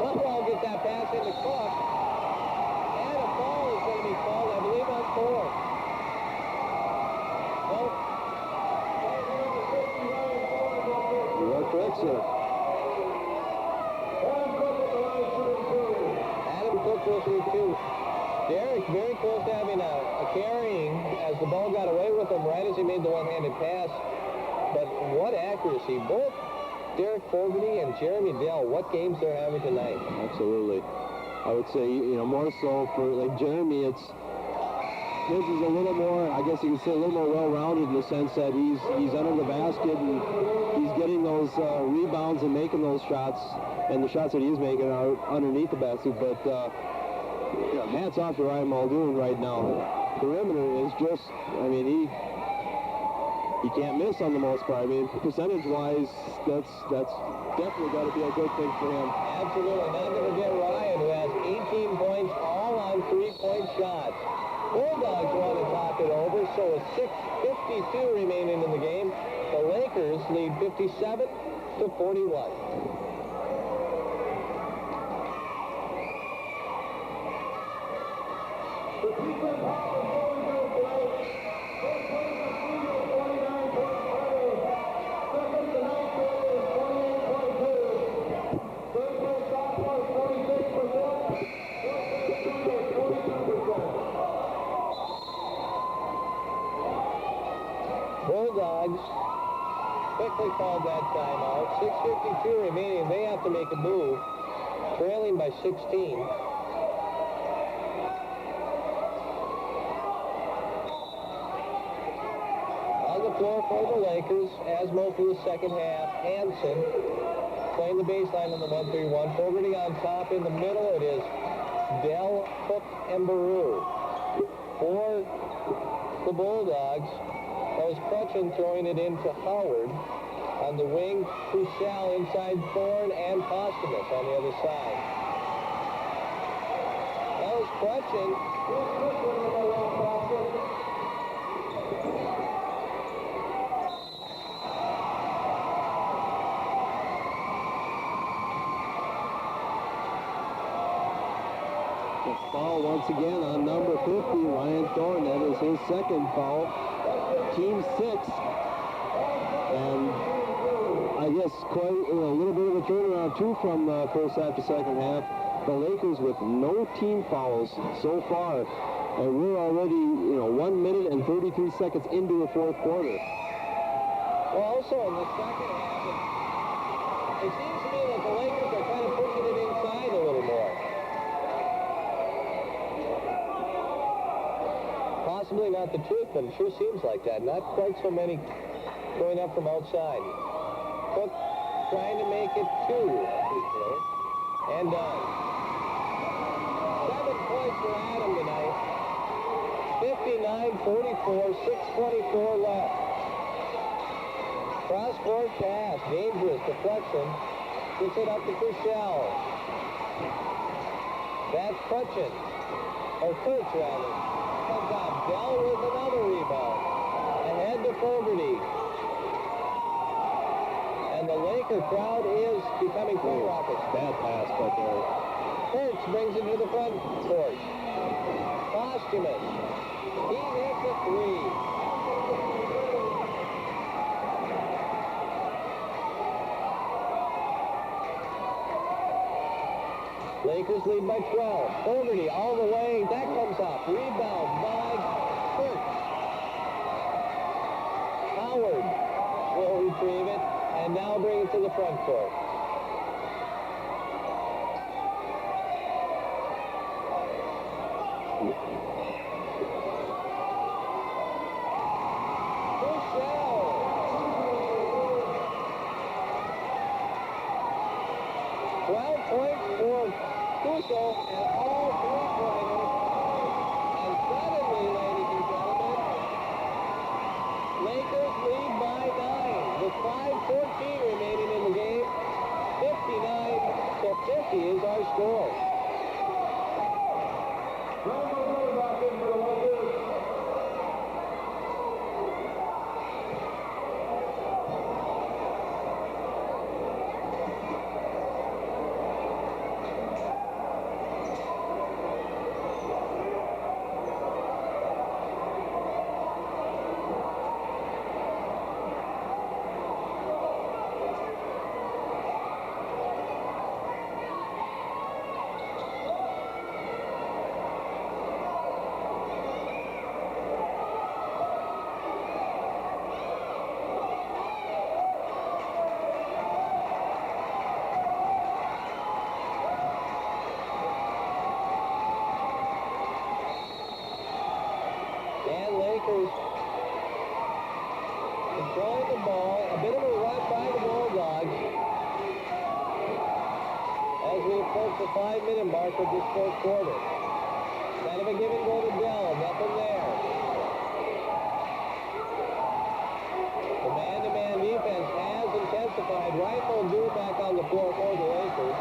Somehow get that pass into Cook. And a foul is going to be called, I believe, on Thorne. Adam Cook will shoot two. Derek very close to having a carrying as the ball got away with him right as he made the one-handed pass. But what accuracy. Both Derek Fogarty and Jeremy Dell, what games they're having tonight. Absolutely. I would say, more so for like Jeremy, his is a little more, I guess you could say, a little more well-rounded in the sense that he's under the basket and he's getting those rebounds and making those shots, and the shots that he's making are underneath the basket. But hats off to Ryan Muldoon right now. Perimeter is just, I mean, he can't miss on the most part. I mean, percentage-wise, that's definitely got to be a good thing for him. Absolutely. Not to forget Ryan, who has 18 points, all on three-point shots. Bulldogs want to talk it over. 6:52 remaining in the game. The Lakers lead 57-41. Bulldogs quickly called that timeout. 6:52 remaining. They have to make a move, trailing by 16. On the floor for the Lakers, as most of the second half, Hansen playing the baseline on the 1-3-1. Fogarty on top. In the middle, it is Dell, Cook, and Baru. For the Bulldogs, that was Crutchin throwing it into Howard. On the wing, Crucial inside Thorne, and Posthumus on the other side. That was Crutchin. Foul once again on number 50, Ryan Thorne. That is his second foul. Team 6. And I guess quite a little bit of a turnaround, too, from first half to second half. The Lakers with no team fouls so far. And we're already, 1 minute and 33 seconds into the fourth quarter. Well, also in the second half, it seems to me that the Lakers are kind of pushing it inside a little more. Possibly not the truth, but it sure seems like that. Not quite so many going up from outside. Cook trying to make it 2. And 7 points for Adam tonight. 59-44, 6:24 left. Cross-court pass, dangerous deflection. Gets it up to Crucial. That's Crutchin. Or Kurtz, rather. Comes out. Dell with another rebound. Ahead to Fogarty. And the Laker crowd is becoming quite raucous. Bad pass, but Kurtz brings it to the front court. Posthumus. He hits a 3. Lakers lead by 12. Fogarty all the way. That comes up. Rebound by Kurtz. Howard will retrieve it and now bring it to the front court. Crucial. 12 points for Cuso and all 3-pointers. And suddenly, ladies and gentlemen, Lakers lead by 9 with 5:14 remaining in the game. 59-50 is our score. Controlling the ball, a bit of a run by the Bulldogs as we approach the 5-minute mark of this fourth quarter. Kind of a give and go to Dell, nothing there. The man-to-man defense has intensified. Rifle do back on the floor for the Lakers.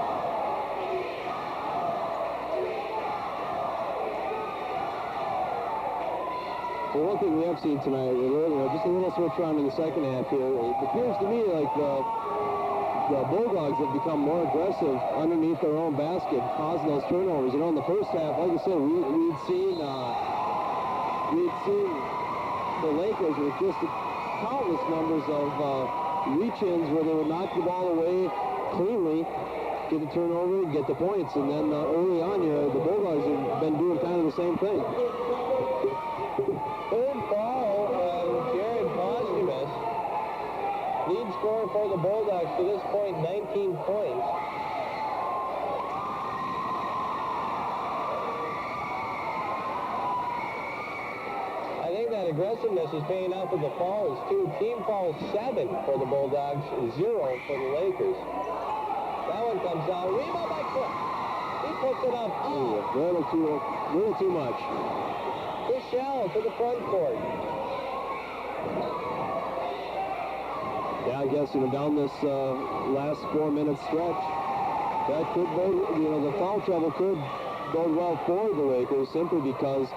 Well, one thing we have seen tonight, just a little switch around in the second half here. It appears to me like the Bulldogs have become more aggressive underneath their own basket, causing those turnovers. In the first half, like I said, we'd seen the Lakers with just countless numbers of reach-ins where they would knock the ball away cleanly, get the turnover, get the points, and then early on here, the Bulldogs have been doing kind of the same thing. Third foul on Jared Posthumous. Lead scorer for the Bulldogs to this point, 19 points. I think that aggressiveness is paying off with the fouls, too. Team foul 7 for the Bulldogs, 0 for the Lakers. That one comes out. Rebound by Cook. He puts it up. A little too much. Too shallow to the front court. Yeah, I guess, down this last 4-minute stretch, that could bode, the foul trouble could bode well for the Lakers simply because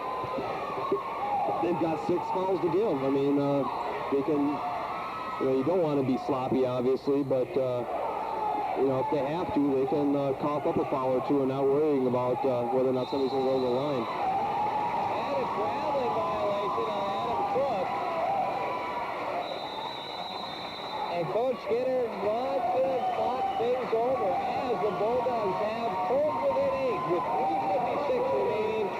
they've got 6 fouls to give. I mean, they can, you don't want to be sloppy, obviously, but, if they have to, they can cough up a foul or two and not worrying about whether or not somebody's going to go to the line. And a traveling violation on Adam Cook. And Coach Skinner wants to talk things over as the Bulldogs have pulled within 8 with 3:56 remaining.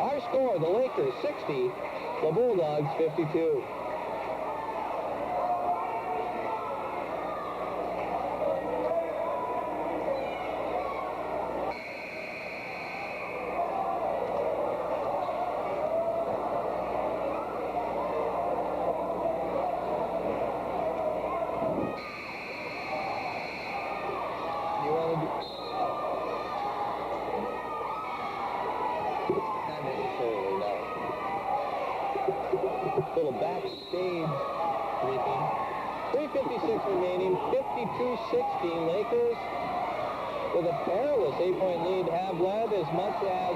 Our score, the Lakers 60, the Bulldogs 52. Little backstage briefing. 3:56 remaining, 52-16. Lakers with a perilous 8-point lead have led as much as,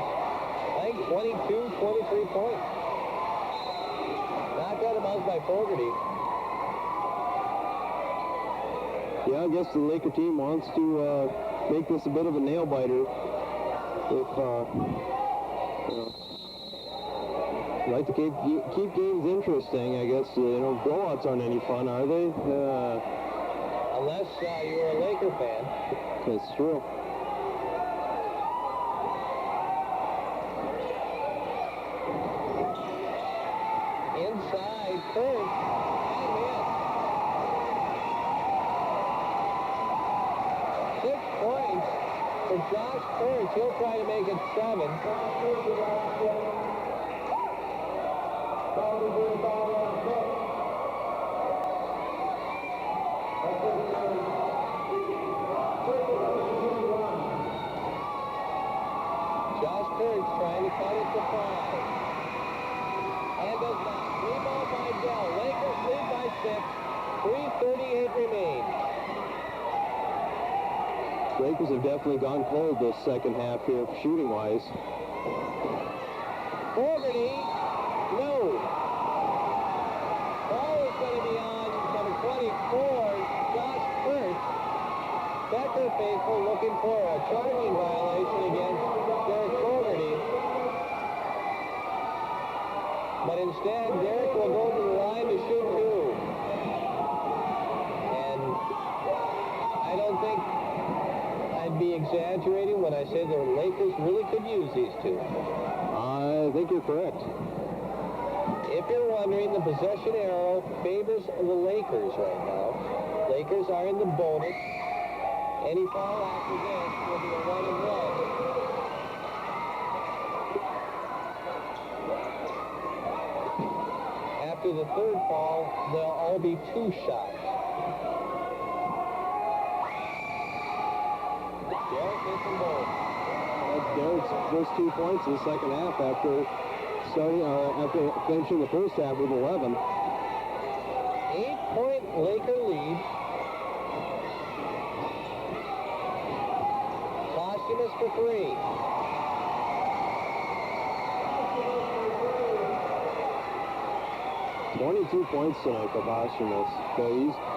I think, 22, 23 points. Knocked out of bounds by Fogarty. Yeah, I guess the Laker team wants to make this a bit of a nail-biter. Like to keep games interesting, I guess. Blowouts aren't any fun, are they? Unless you're a Laker fan. That's true. Inside, Kurtz, and in. 6 points for Josh Kurtz. He'll try to make it 7. Josh Kurtz trying to cut it to 5. And does not. Rebound by Dell. Lakers lead by 6. 3:38 remain. Lakers have definitely gone cold this second half here, shooting-wise. Fogarty, no. Ball is going to be on number 24, Josh Kurtz. Becker faithful looking for a charging violation against Derek Fogarty. But instead, Derek will go to the line to shoot 2. And I don't think I'd be exaggerating when I say the Lakers really could use these 2. I think you're correct. If you're wondering, the possession arrow favors the Lakers right now. Lakers are in the bonus. Any foul after this will be a 1-and-1. After the third foul, they'll all be 2 shots. Derek hits them both. That's Derek's first 2 points in the second half after finishing the first half with 11. 8-point Laker lead. Posthumous for 3. 22 points tonight for Posthumus. So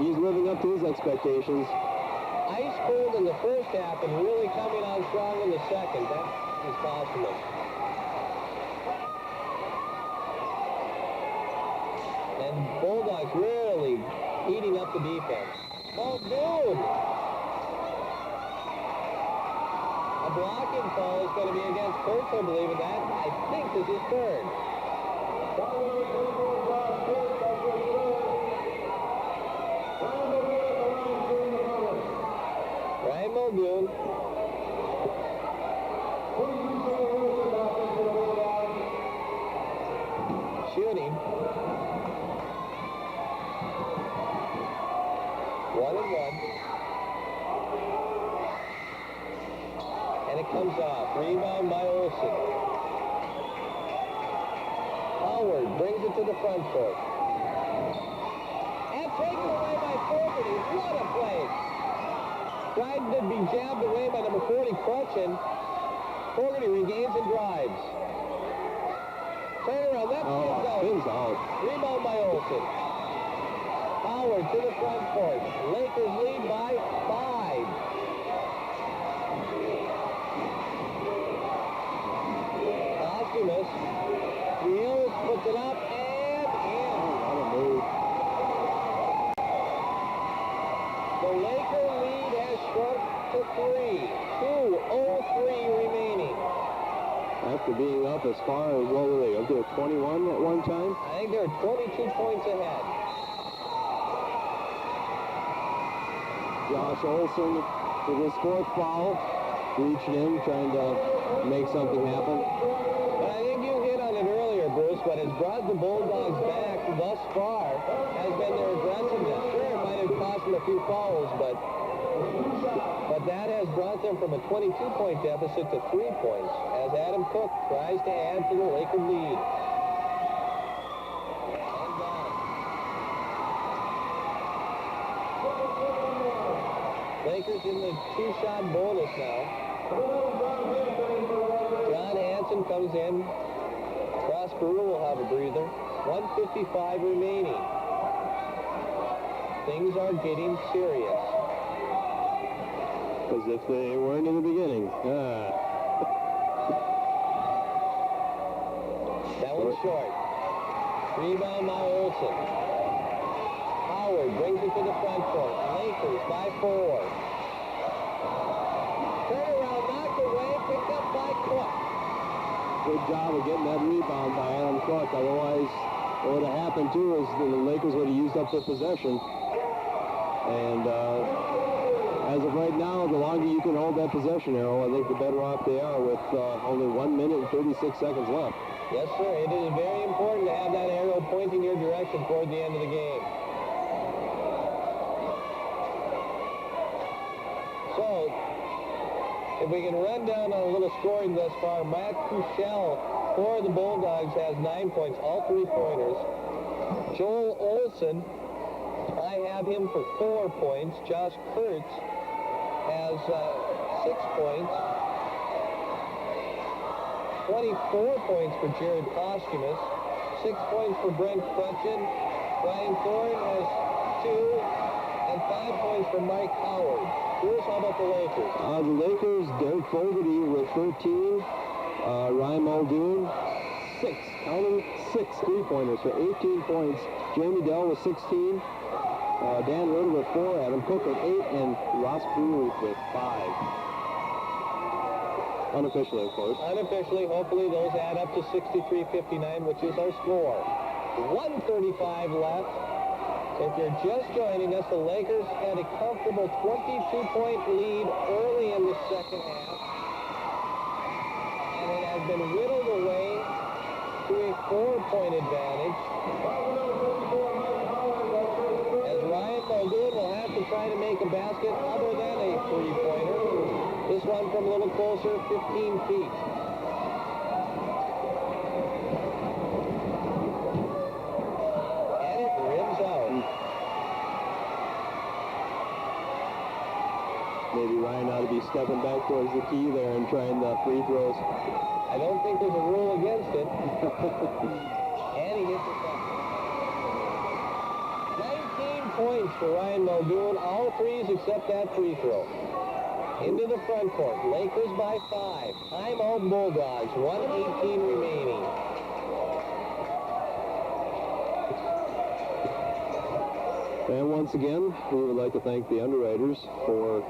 he's living up to his expectations. Ice cold in the first half and really coming on strong in the second. That is Posthumus. And Bulldogs really heating up the defense. Oh, dude! A blocking foul is going to be against Kurtz, I believe, and that, I think, is his third. Ryan Muldoon. Shooting. 1-1. And it comes off. Rebound by Olsen. Howard brings it to the front court. And taken away by Fogarty. What a play. Tried to be jabbed away by number 40, Crutchin. Fogarty regains and drives. Turnaround, that spins out. Rebound by Olsen. Howard to the front court. Lakers lead by 5. Posthumus. Wheels, puts it up, and in. What a move. The Laker lead has shrunk to 3. 2:03 remaining. After being up as far as, what were they, up to 21 at one time? I think they're 22 points ahead. Josh Olsen with his 4th foul, reaching in, trying to make something happen. But I think you hit on it earlier, Bruce. What has brought the Bulldogs back thus far has been their aggressiveness. Sure, it might have cost them a few fouls, but that has brought them from a 22-point deficit to 3 points as Adam Cook tries to add to the Laker lead. Lakers in the 2-shot bonus now. John Hanson comes in. Prosper will have a breather. 1:55 remaining. Things are getting serious. As if they weren't in the beginning. That one's short. Rebound by Olsen. Howard brings it to the front court. Lakers by 4. Turnaround knocked away, picked up by Cook. Good job of getting that rebound by Adam Cook. Otherwise, what would have happened too is the Lakers would have used up their possession. And as of right now, the longer you can hold that possession arrow, I think the better off they are with only 1 minute and 36 seconds left. Yes, sir. It is very important to have that arrow pointing your direction toward the end of the game. So, if we can run down on a little scoring thus far, Matt Kuchel for the Bulldogs has 9 points, all 3-pointers. Joel Olsen, I have him for 4 points. Josh Kurtz has 6 points. 24 points for Jared Posthumus. 6 points for Brent Crutchin. Ryan Thorne has 2. And 5 points for Mike Howard. Bruce, how about the Lakers? The Lakers, Derek Fogarty with 13. Ryan Muldoon, 6. Counting 6 3-pointers for 18 points. Jamie Dell with 16. Dan Ritter with 4. Adam Cook with 8. And Ross Brewer with 5. Unofficially, of course. Unofficially, hopefully those add up to 63-59, which is our score. 1:35 left. If you're just joining us, the Lakers had a comfortable 22-point lead early in the second half. And it has been whittled away to a 4-point advantage. As Ryan Muldoon will have to try to make a basket other than a 3-pointer. This one from a little closer, 15 feet. And it rims out. Maybe Ryan ought to be stepping back towards the key there and trying the free throws. I don't think there's a rule against it. And he hits the shot. points for Ryan Muldoon. All threes except that free throw. Into the front court. Lakers by 5. Timeout Bulldogs. 1:18 remaining. And once again, we would like to thank the underwriters for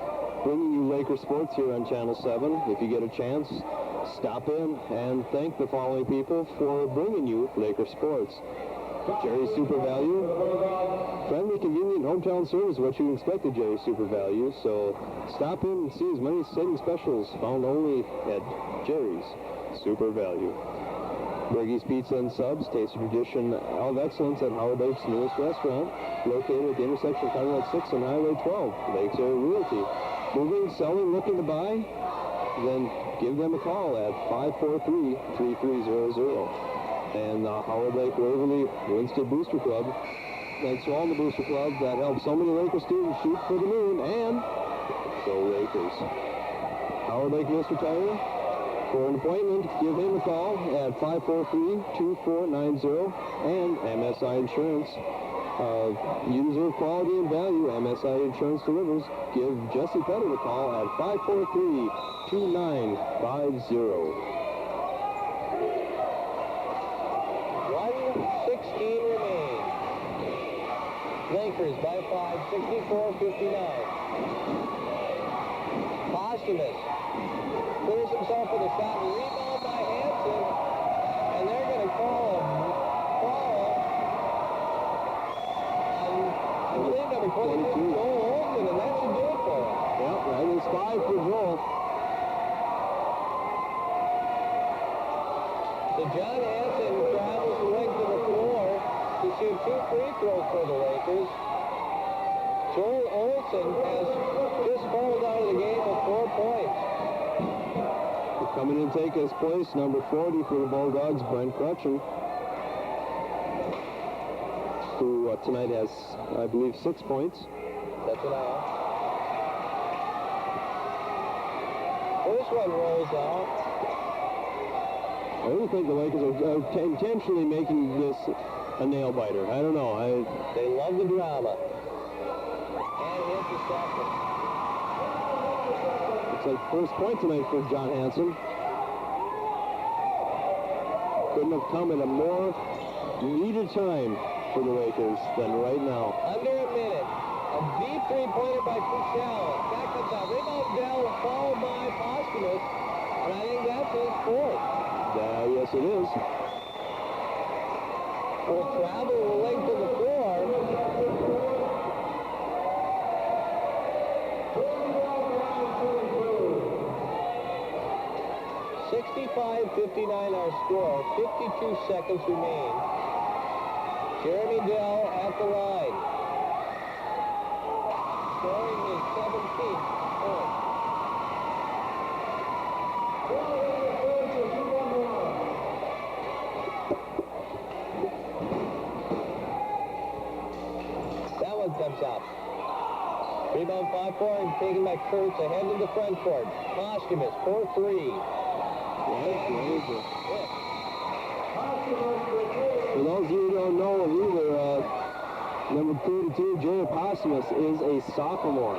bringing you Laker sports here on Channel 7. If you get a chance, stop in and thank the following people for bringing you Laker sports. Jerry's Super Value. Friendly, convenient, hometown service, what you expect at Jerry's Super Value. So stop in and see as many exciting specials found only at Jerry's Super Value. Bergie's Pizza and Subs, taste of tradition of excellence at Howard Lake's newest restaurant, located at the intersection of Highway 6 and Highway 12. Lakes Area Realty. Moving, selling, looking to buy? Then give them a call at 543-3300. And Howard Lake Waverly Winston Booster Club. Thanks to all the Booster Club that helped so many Laker students shoot for the moon, and go Lakers. Howard Lake Mr. Tire. For an appointment, give him a call at 543-2490. And MSI Insurance. You deserve quality and value. MSI Insurance delivers. Give Jesse Pettit a call at 543-2950. 1:16 remain. Lakers by 5, 64-59. Posthumous clears himself with a shot. Rebound by Hansen. And they're going to call a foul on, I believe, number 22, Joel Olsen, and that should do it for him. Yep, that is 5 for Joel. So John Hansen travels the length of the floor to shoot 2 free throws for the Lakers. Joel Olsen has just fouled out of the game with 4 points. Coming in to take his place, number 40 for the Bulldogs, Brent Crutchen, who tonight has, I believe, 6 points. That's what I have. First one rolls out. I really think the Lakers are intentionally making this a nail-biter. I don't know. They love the drama. And hits the second. It's like first point tonight for John Hansen. Couldn't have come at a more needed time for the Lakers than right now. Under a minute. A deep three-pointer by Cushell. That comes out. Rebound Dell, followed by Posthumous. And I think that's his 4th. Yes, it is. Will travel the length of the floor. 65-59 our score. 52 seconds remain. Jeremy Dell at the line. Scoring his 17th point. That one comes up. Rebound 5-4 and taken by Kurtz ahead to the front court. Posthumous 4-3. For those of you who don't know either, number 32, Jerry Posthumous, is a sophomore.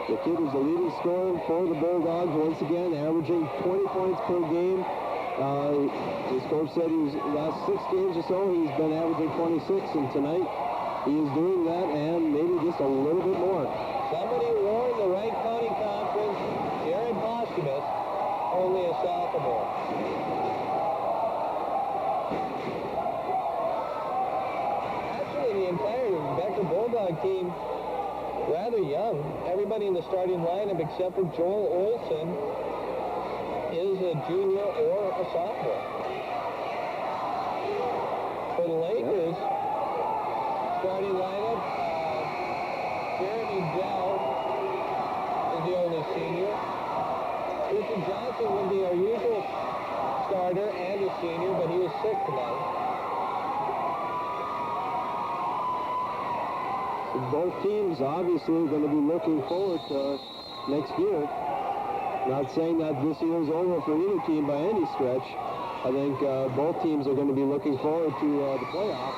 The kid is the leading scorer for the Bulldogs once again, averaging 20 points per game. His coach said he was last 6 games or so, he's been averaging 26, and tonight he is doing that and maybe just a little bit more. Somebody warned the Wright County Conference, Jared Posthumous, only a sophomore. Actually, the entire Becker Bulldog team, rather young. Everybody in the starting lineup except for Joel Olsen is a junior or a sophomore. For the Lakers, starting lineup, Jeremy Dell is the only senior. Richard Johnson would be our usual starter and a senior, but he was sick tonight. Both teams obviously are going to be looking forward to next year. Not saying that this year is over for either team by any stretch. I think both teams are going to be looking forward to the playoffs.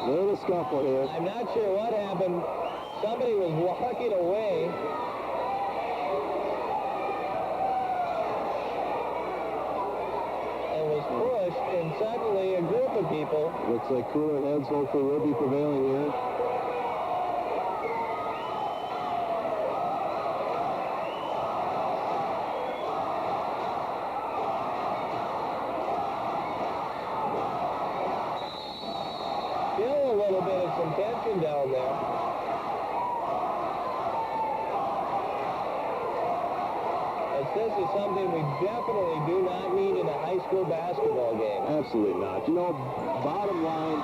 Little scuffle here. I'm not sure what happened. Somebody was walking away. And was pushed, and suddenly a group of people. Looks like cooler heads hopefully will be prevailing here. Still a little bit of some tension down there. As this is something we definitely do not need in a high school basketball game. Absolutely not. You know, bottom line,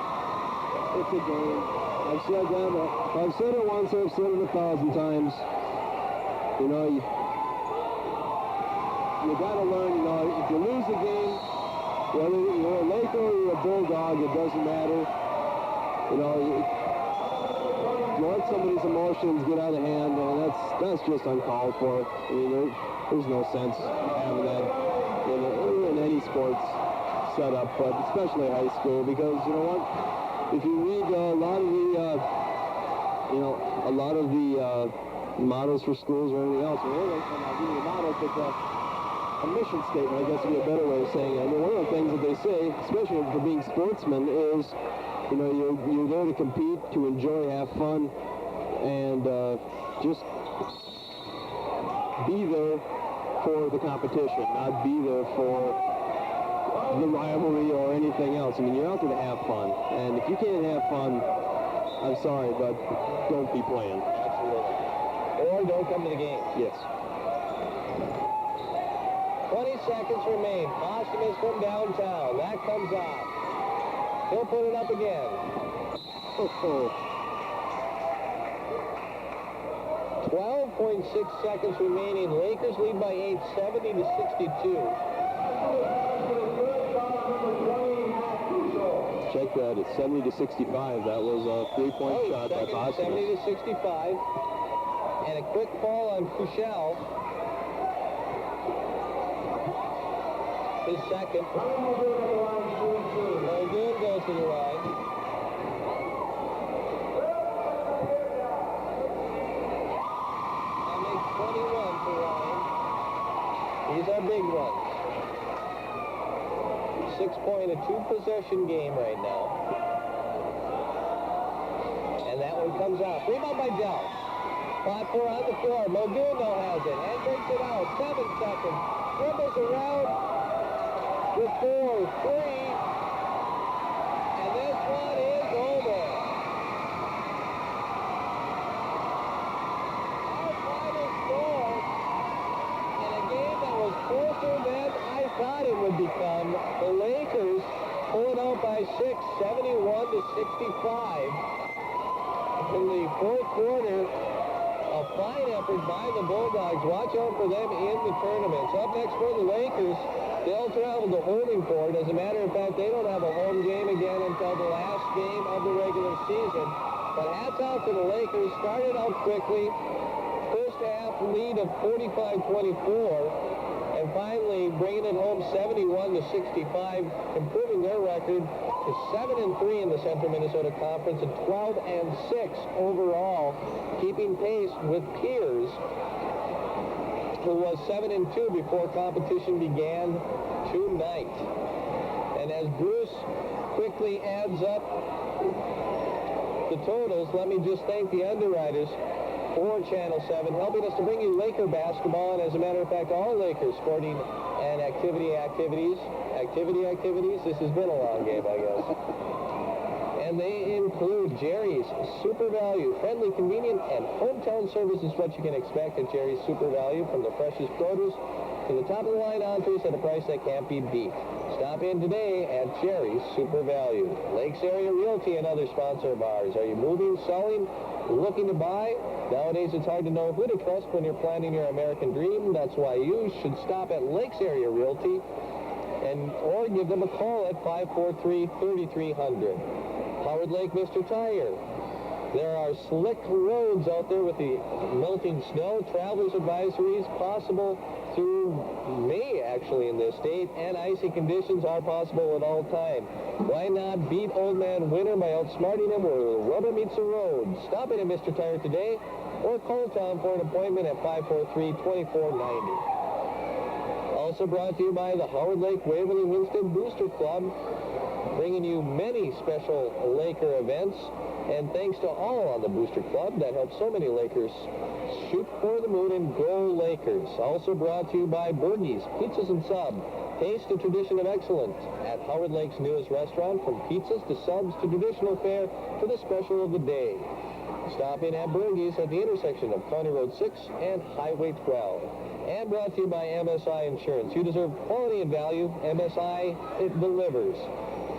it's a game. I've said that. I've said it once. I've said it 1,000 times. You know, you got to learn. You know, if you lose a game, whether you're a Laker or you're a Bulldog, it doesn't matter. You know, you let somebody's emotions get out of hand, and that's just uncalled for. I mean, there's no sense having that in any sports setup, but especially high school, because you know what? If you read a lot of the mottos for schools or anything else, not really a motto, but a mission statement, I guess would be a better way of saying it. I mean, one of the things that they say, especially for being sportsmen, is you know, you're there to compete, to enjoy, have fun, and just be there for the competition, not be there for the rivalry or anything else. I mean, you're out there to have fun, and if you can't have fun, I'm sorry, but don't be playing. Absolutely. Or don't come to the game. Yes. 20 seconds remain. Posthumus from downtown. That comes off. He'll put it up again. 12.6 seconds remaining. Lakers lead by 8, 70-62. Check that. It's 70-65. That was a three-point shot by Posthumus. 70-65. And a quick fall on Fuchel. His second. Muldoon goes to the line. That makes 21 for Ryan. These are big ones. 6-point, a 2-possession game right now. And that one comes out. Rebound by Dell. 5-4 on the floor. Muldoon has it and takes it out. 7 seconds. Dribbles around with 4, 3. And this one is over. Our final score in a game that was closer than I thought it would become. The Lakers pulling out by 6, 71-65. In the fourth quarter, a fine effort by the Bulldogs. Watch out for them in the tournaments. Up next for the Lakers, they'll travel to Holding Court. As a matter of fact, they don't have a home game again until the last game of the regular season. But hats out to the Lakers. Started out quickly. First half lead of 45-24. And finally bringing it home 71-65, improving their record to 7-3 in the Central Minnesota Conference and 12-6 overall, keeping pace with Piers, who was 7-2 before competition began tonight. And as Bruce quickly adds up the totals, let me just thank the underwriters for Channel 7, helping us to bring you Laker basketball, and as a matter of fact, all Lakers sporting and activities. This has been a long game, I guess. And they include Jerry's Super Value. Friendly, convenient, and hometown service is what you can expect at Jerry's Super Value, from the freshest produce to the top-of-the-line entrees at a price that can't be beat. Stop in today at Jerry's Super Value. Lakes Area Realty, another sponsor of ours. Are you moving, selling, looking to buy? Nowadays, it's hard to know who to trust when you're planning your American dream. That's why you should stop at Lakes Area Realty or give them a call at 543-3300. Howard Lake Mr. Tire. There are slick roads out there with the melting snow. Travelers advisories possible through May, actually, in this state, and icy conditions are possible at all time. Why not beat Old Man Winter by outsmarting him where the rubber meets the road? Stop in at Mr. Tire today or call Tom for an appointment at 543-2490. Also brought to you by the Howard Lake Waverly Winston Booster Club, bringing you many special Laker events. And thanks to all on the Booster Club that helped so many Lakers shoot for the moon and go Lakers. Also brought to you by Bergie's Pizzas and Sub. Taste the tradition of excellence at Howard Lake's newest restaurant, from pizzas to subs to traditional fare to the special of the day. Stop in at Bergie's at the intersection of County Road 6 and Highway 12. And brought to you by MSI Insurance. You deserve quality and value. MSI, it delivers.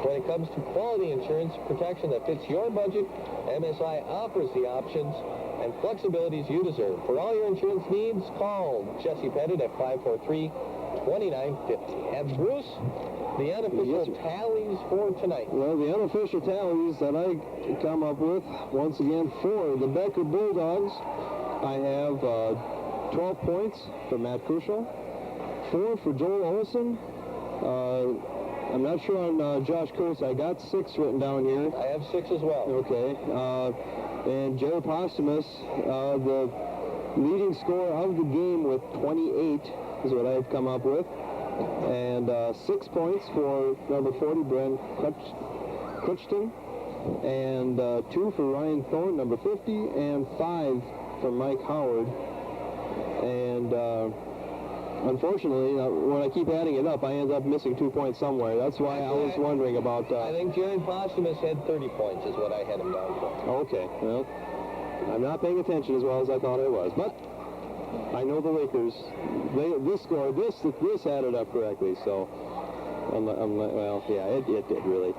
When it comes to quality insurance protection that fits your budget, MSI offers the options and flexibilities you deserve. For all your insurance needs, call Jesse Pettit at 543-2950. And Bruce, the unofficial tallies for tonight. Well, the unofficial tallies that I come up with, once again, for the Becker Bulldogs, I have 12 points for Matt Kushel, 4 for Joel Olson. I'm not sure on Josh Kurtz. I got 6 written down here. I have 6 as well. Okay. And Jerry Posthumus, the leading scorer of the game with 28 is what I've come up with. And 6 points for number 40, Brent Clutchton. And 2 for Ryan Thorne, number 50. And 5 for Mike Howard. And unfortunately, when I keep adding it up, I end up missing 2 points somewhere. That's why I was wondering about... I think Jared Posthumus had 30 points is what I had him down for. Okay, well, I'm not paying attention as well as I thought I was, but I know the Lakers, this added up correctly, so, well, yeah, it did, really.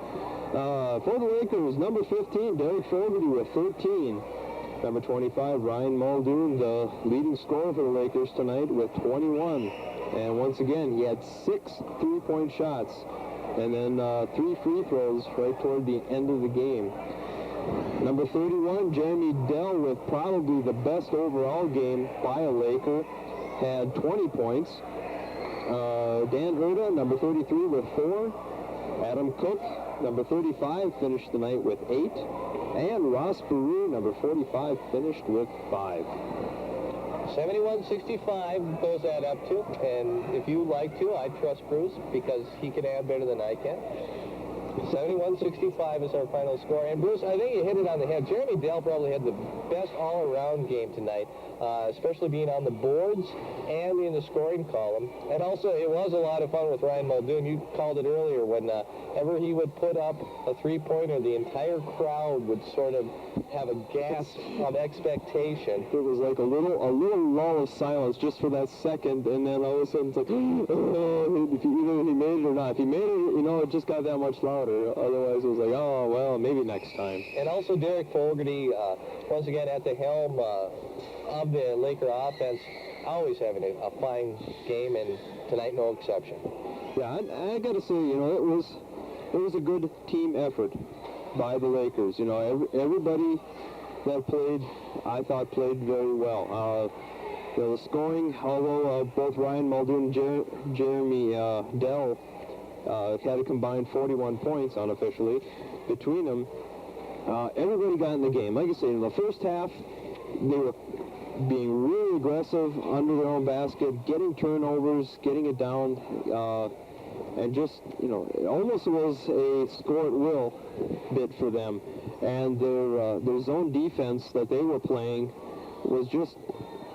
For the Lakers, number 15, Derek Fogarty with 13. Number 25, Ryan Muldoon, the leading scorer for the Lakers tonight with 21. And once again, he had 6 3-point shots and then 3 free throws right toward the end of the game. Number 31, Jeremy Dell, with probably the best overall game by a Laker, had 20 points. Dan Herta, number 33, with 4. Adam Cook, number 35, finished the night with 8. And Ross Baru, number 45, finished with 5. 71-65 goes that up to. And if you like to, I trust Bruce because he can add better than I can. 71-65 is our final score. And Bruce, I think you hit it on the head. Jeremy Dell probably had the best all-around game tonight, especially being on the boards and in the scoring column. And also, it was a lot of fun with Ryan Muldoon. You called it earlier. Whenever he would put up a three-pointer, the entire crowd would sort of have a gasp of expectation. It was like a little lull of silence just for that second, and then all of a sudden it's like, oh, either he made it or not. If he made it, it just got that much louder. Otherwise, it was like, oh, well, maybe next time. And also Derek Fogarty, once again at the helm of the Laker offense, always having a fine game, and tonight no exception. Yeah, I got to say, it was a good team effort by the Lakers. Everybody that played, I thought, played very well. The scoring, although both Ryan Muldoon and Jeremy Dell had a combined 41 points unofficially between them, everybody got in the game. Like I say, in the first half, they were being really aggressive under their own basket, getting turnovers, getting it down, and just, it almost was a score-at-will bit for them. And their zone defense that they were playing was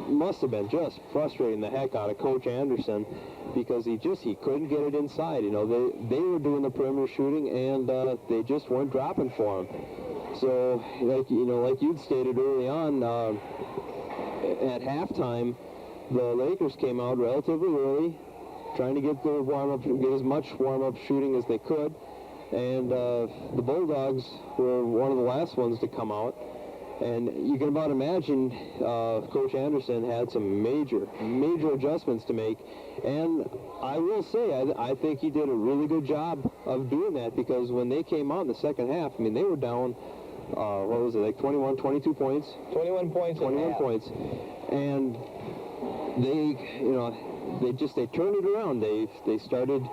must have been just frustrating the heck out of Coach Anderson, because he couldn't get it inside. They were doing the perimeter shooting, and they just weren't dropping for him. So, like you'd stated early on, at halftime, the Lakers came out relatively early, trying to get as much warm-up shooting as they could, and the Bulldogs were one of the last ones to come out. And you can about imagine Coach Anderson had some major adjustments to make. And I will say, I think he did a really good job of doing that, because when they came out in the second half, they were down what was it, like 22 points? 21 points. 21 points. And they turned it around. They started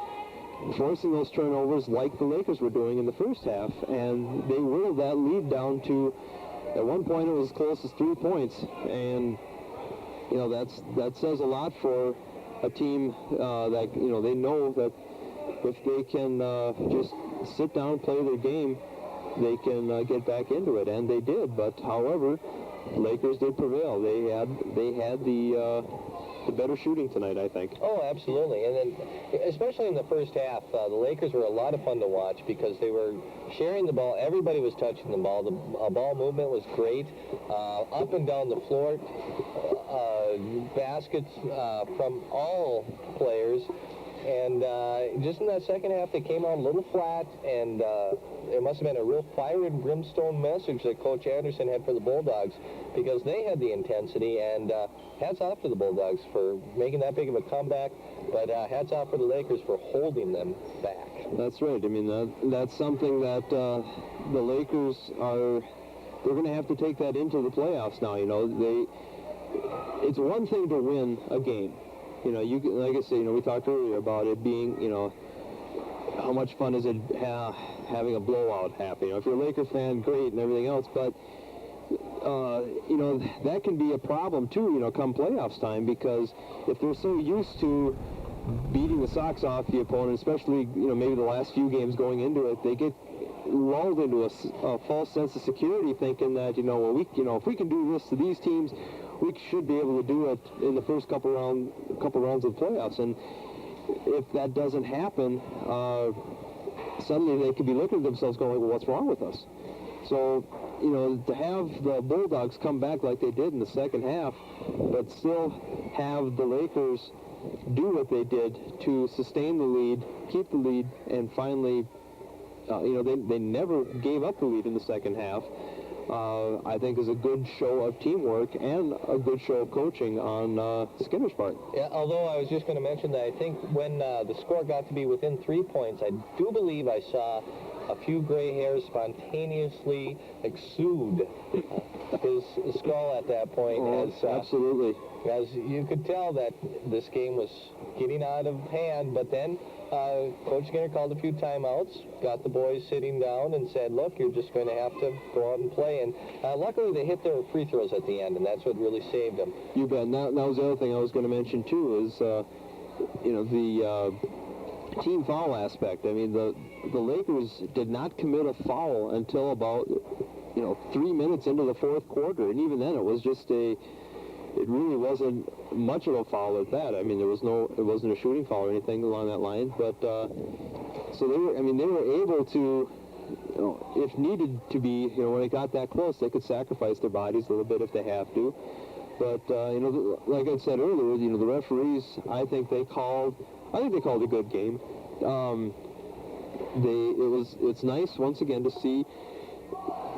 forcing those turnovers like the Lakers were doing in the first half, and they whittled that lead down to, at one point it was as close as 3 points, and that says a lot for a team that they know that if they can just sit down and play their game, they can get back into it, and they did. But however, Lakers did prevail. They had the better shooting tonight, I think. Oh, absolutely. And then, especially in the first half, the Lakers were a lot of fun to watch because they were sharing the ball. Everybody was touching the ball. The ball movement was great. Up and down the floor, baskets from all players. And just in that second half, they came out a little flat, and it must have been a real fire and brimstone message that Coach Anderson had for the Bulldogs, because they had the intensity, and hats off to the Bulldogs for making that big of a comeback, but hats off for the Lakers for holding them back. That's right. I mean, that's something that the Lakers they're going to have to take that into the playoffs now. It's one thing to win a game. Like I say, we talked earlier about it being, how much fun is it having a blowout happen? If you're a Laker fan, great and everything else, but, that can be a problem too, come playoffs time, because if they're so used to beating the socks off the opponent, especially, maybe the last few games going into it, they get lulled into a false sense of security, thinking that, if we can do this to these teams, we should be able to do it in the first couple rounds of the playoffs. And if that doesn't happen, suddenly they could be looking at themselves going, well, what's wrong with us? So, to have the Bulldogs come back like they did in the second half, but still have the Lakers do what they did to sustain the lead, keep the lead, and finally, they never gave up the lead in the second half. I think is a good show of teamwork and a good show of coaching on Skinner's part. Yeah, although I was just going to mention that I think when the score got to be within 3 points, I do believe I saw a few gray hairs spontaneously exude his skull at that point. Absolutely. As you could tell that this game was getting out of hand, but then Coach Skinner called a few timeouts, got the boys sitting down and said, look, you're just going to have to go out and play. And luckily they hit their free throws at the end, and that's what really saved them. You bet. And that was the other thing I was going to mention, too, is, the team foul aspect. I mean, the Lakers did not commit a foul until about, 3 minutes into the fourth quarter. And even then it was just it really wasn't much of a foul at that. I mean, it wasn't a shooting foul or anything along that line. But so they were able to, if needed to be, when it got that close, they could sacrifice their bodies a little bit if they have to. But like I said earlier, the referees, I think they called a good game. It's nice once again to see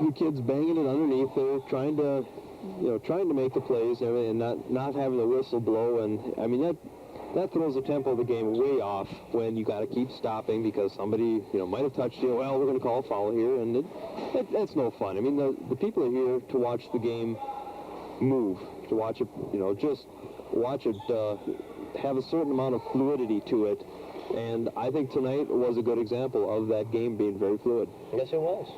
the kids banging it underneath there, trying to make the plays and everything, and not having the whistle blow. And I mean that throws the tempo of the game way off when you got to keep stopping because somebody might have touched you. Well, we're going to call a foul here, and that's no fun. I mean, the people are here to watch the game move, to watch it, just watch it have a certain amount of fluidity to it. And I think tonight was a good example of that game being very fluid. Yes, it was.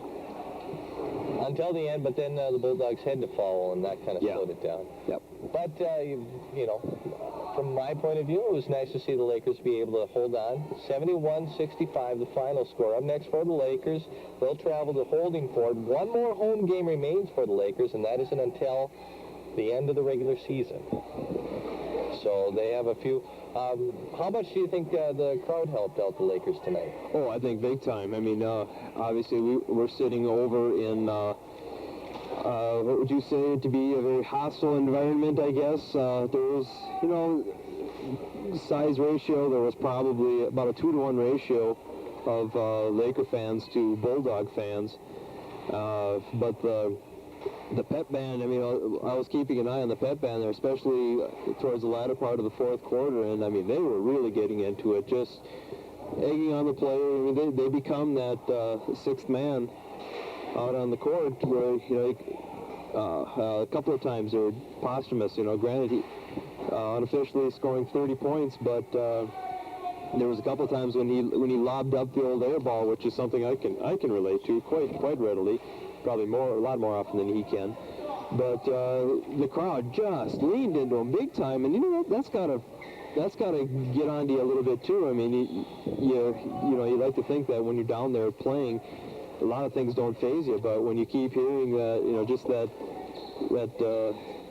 Until the end, but then the Bulldogs had to foul, and that kind of slowed it down. Yep. But, from my point of view, it was nice to see the Lakers be able to hold on. 71-65, the final score. Up next for the Lakers, they'll travel to Holding Ford. One more home game remains for the Lakers, and that isn't until the end of the regular season. So they have a few. How much do you think the crowd helped out the Lakers tonight? Oh, I think big time. I mean, obviously we're sitting over in, what would you say, to be a very hostile environment, I guess. There was, size ratio, there was probably about a 2-to-1 ratio of Laker fans to Bulldog fans. But the pep band, I mean, I was keeping an eye on the pep band there, especially towards the latter part of the fourth quarter, and I mean, they were really getting into it, just egging on the player. I mean, they become that sixth man out on the court where, a couple of times they were posthumous. Granted, he unofficially scoring 30 points, but there was a couple of times when he lobbed up the old air ball, which is something I can relate to quite readily, probably a lot more often than he can. But the crowd just leaned into him big time, and that's gotta get onto you a little bit too. I mean, you like to think that when you're down there playing, a lot of things don't faze you, but when you keep hearing that, just that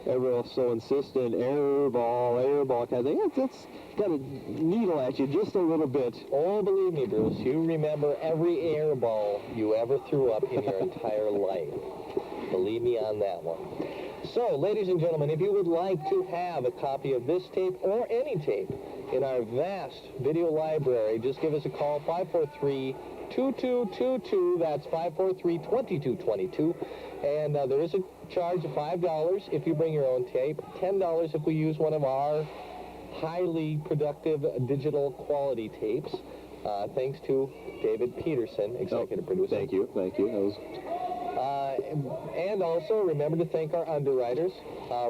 ever so insistent air ball kind of thing, that's got to needle at you just a little bit. Oh, believe me, Bruce, you remember every air ball you ever threw up in your entire life. Believe me on that one. So, ladies and gentlemen, if you would like to have a copy of this tape or any tape in our vast video library, just give us a call, 543-2222. That's 543-2222. And there is a charge of $5 if you bring your own tape, $10 if we use one of our highly productive digital quality tapes. Thanks to David Peterson, executive producer. Thank you. That was... And also, remember to thank our underwriters,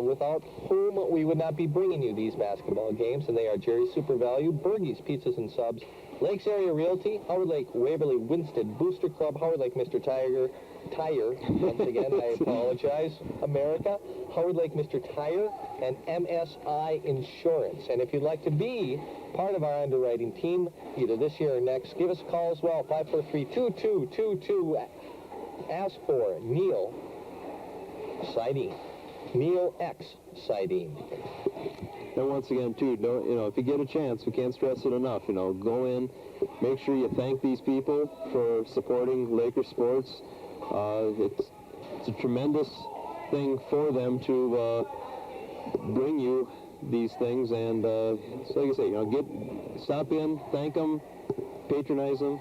without whom we would not be bringing you these basketball games, and they are Jerry's Super Value, Bergie's Pizzas and Subs, Lakes Area Realty, Howard Lake, Waverly, Winston, Booster Club, Howard Lake, Mr. Tire, once again, I apologize, America, Howard Lake, Mr. Tire, and MSI Insurance. And if you'd like to be part of our underwriting team, either this year or next, give us a call as well, 543-2222. Ask for Neil Siding. Neil X Siding. And once again, too, if you get a chance, we can't stress it enough, go in, make sure you thank these people for supporting Laker sports. It's a tremendous thing for them to bring you these things, and so like I say, stop in, thank them, patronize them.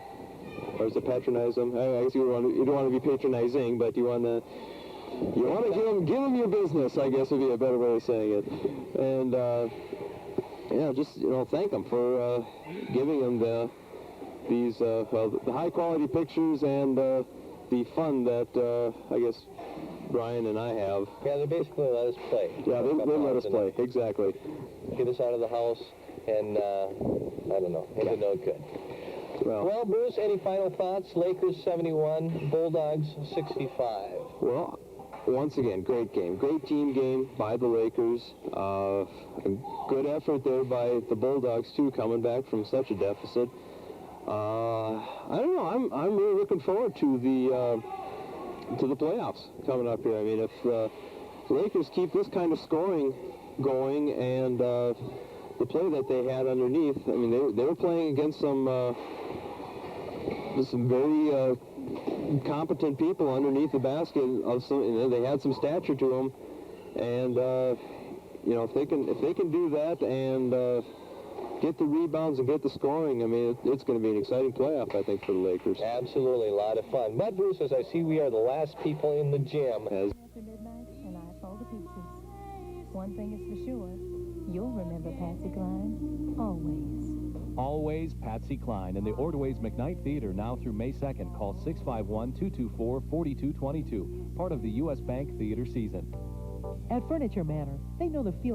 Or is it patronize them? I guess you don't want to be patronizing, but you want to give them your business, I guess would be a better way of saying it. And just thank them for giving them the high quality pictures and the fun that I guess Brian and I have. Yeah, they basically let us play. Yeah, they let us play, exactly. Get us out of the house, and I don't know, it's no good. Well, Bruce, any final thoughts? Lakers 71, Bulldogs 65. Well, once again, great game. Great team game by the Lakers. A good effort there by the Bulldogs, too, coming back from such a deficit. I don't know. I'm really looking forward to the playoffs coming up here. I mean, if the Lakers keep this kind of scoring going and the play that they had underneath, I mean, they were playing against some very competent people underneath the basket. They had some stature to them, and if they can do that and get the rebounds and get the scoring, I mean, it's going to be an exciting playoff, I think, for the Lakers. Absolutely, a lot of fun. But Bruce, as I see, we are the last people in the gym. After midnight, and I fold the pieces. One thing is for sure, you'll remember Patsy Cline always. Always Patsy Cline in the Ordways McKnight Theater now through May 2nd. Call 651-224-4222. Part of the U.S. Bank Theater season. At Furniture Manor, they know the feeling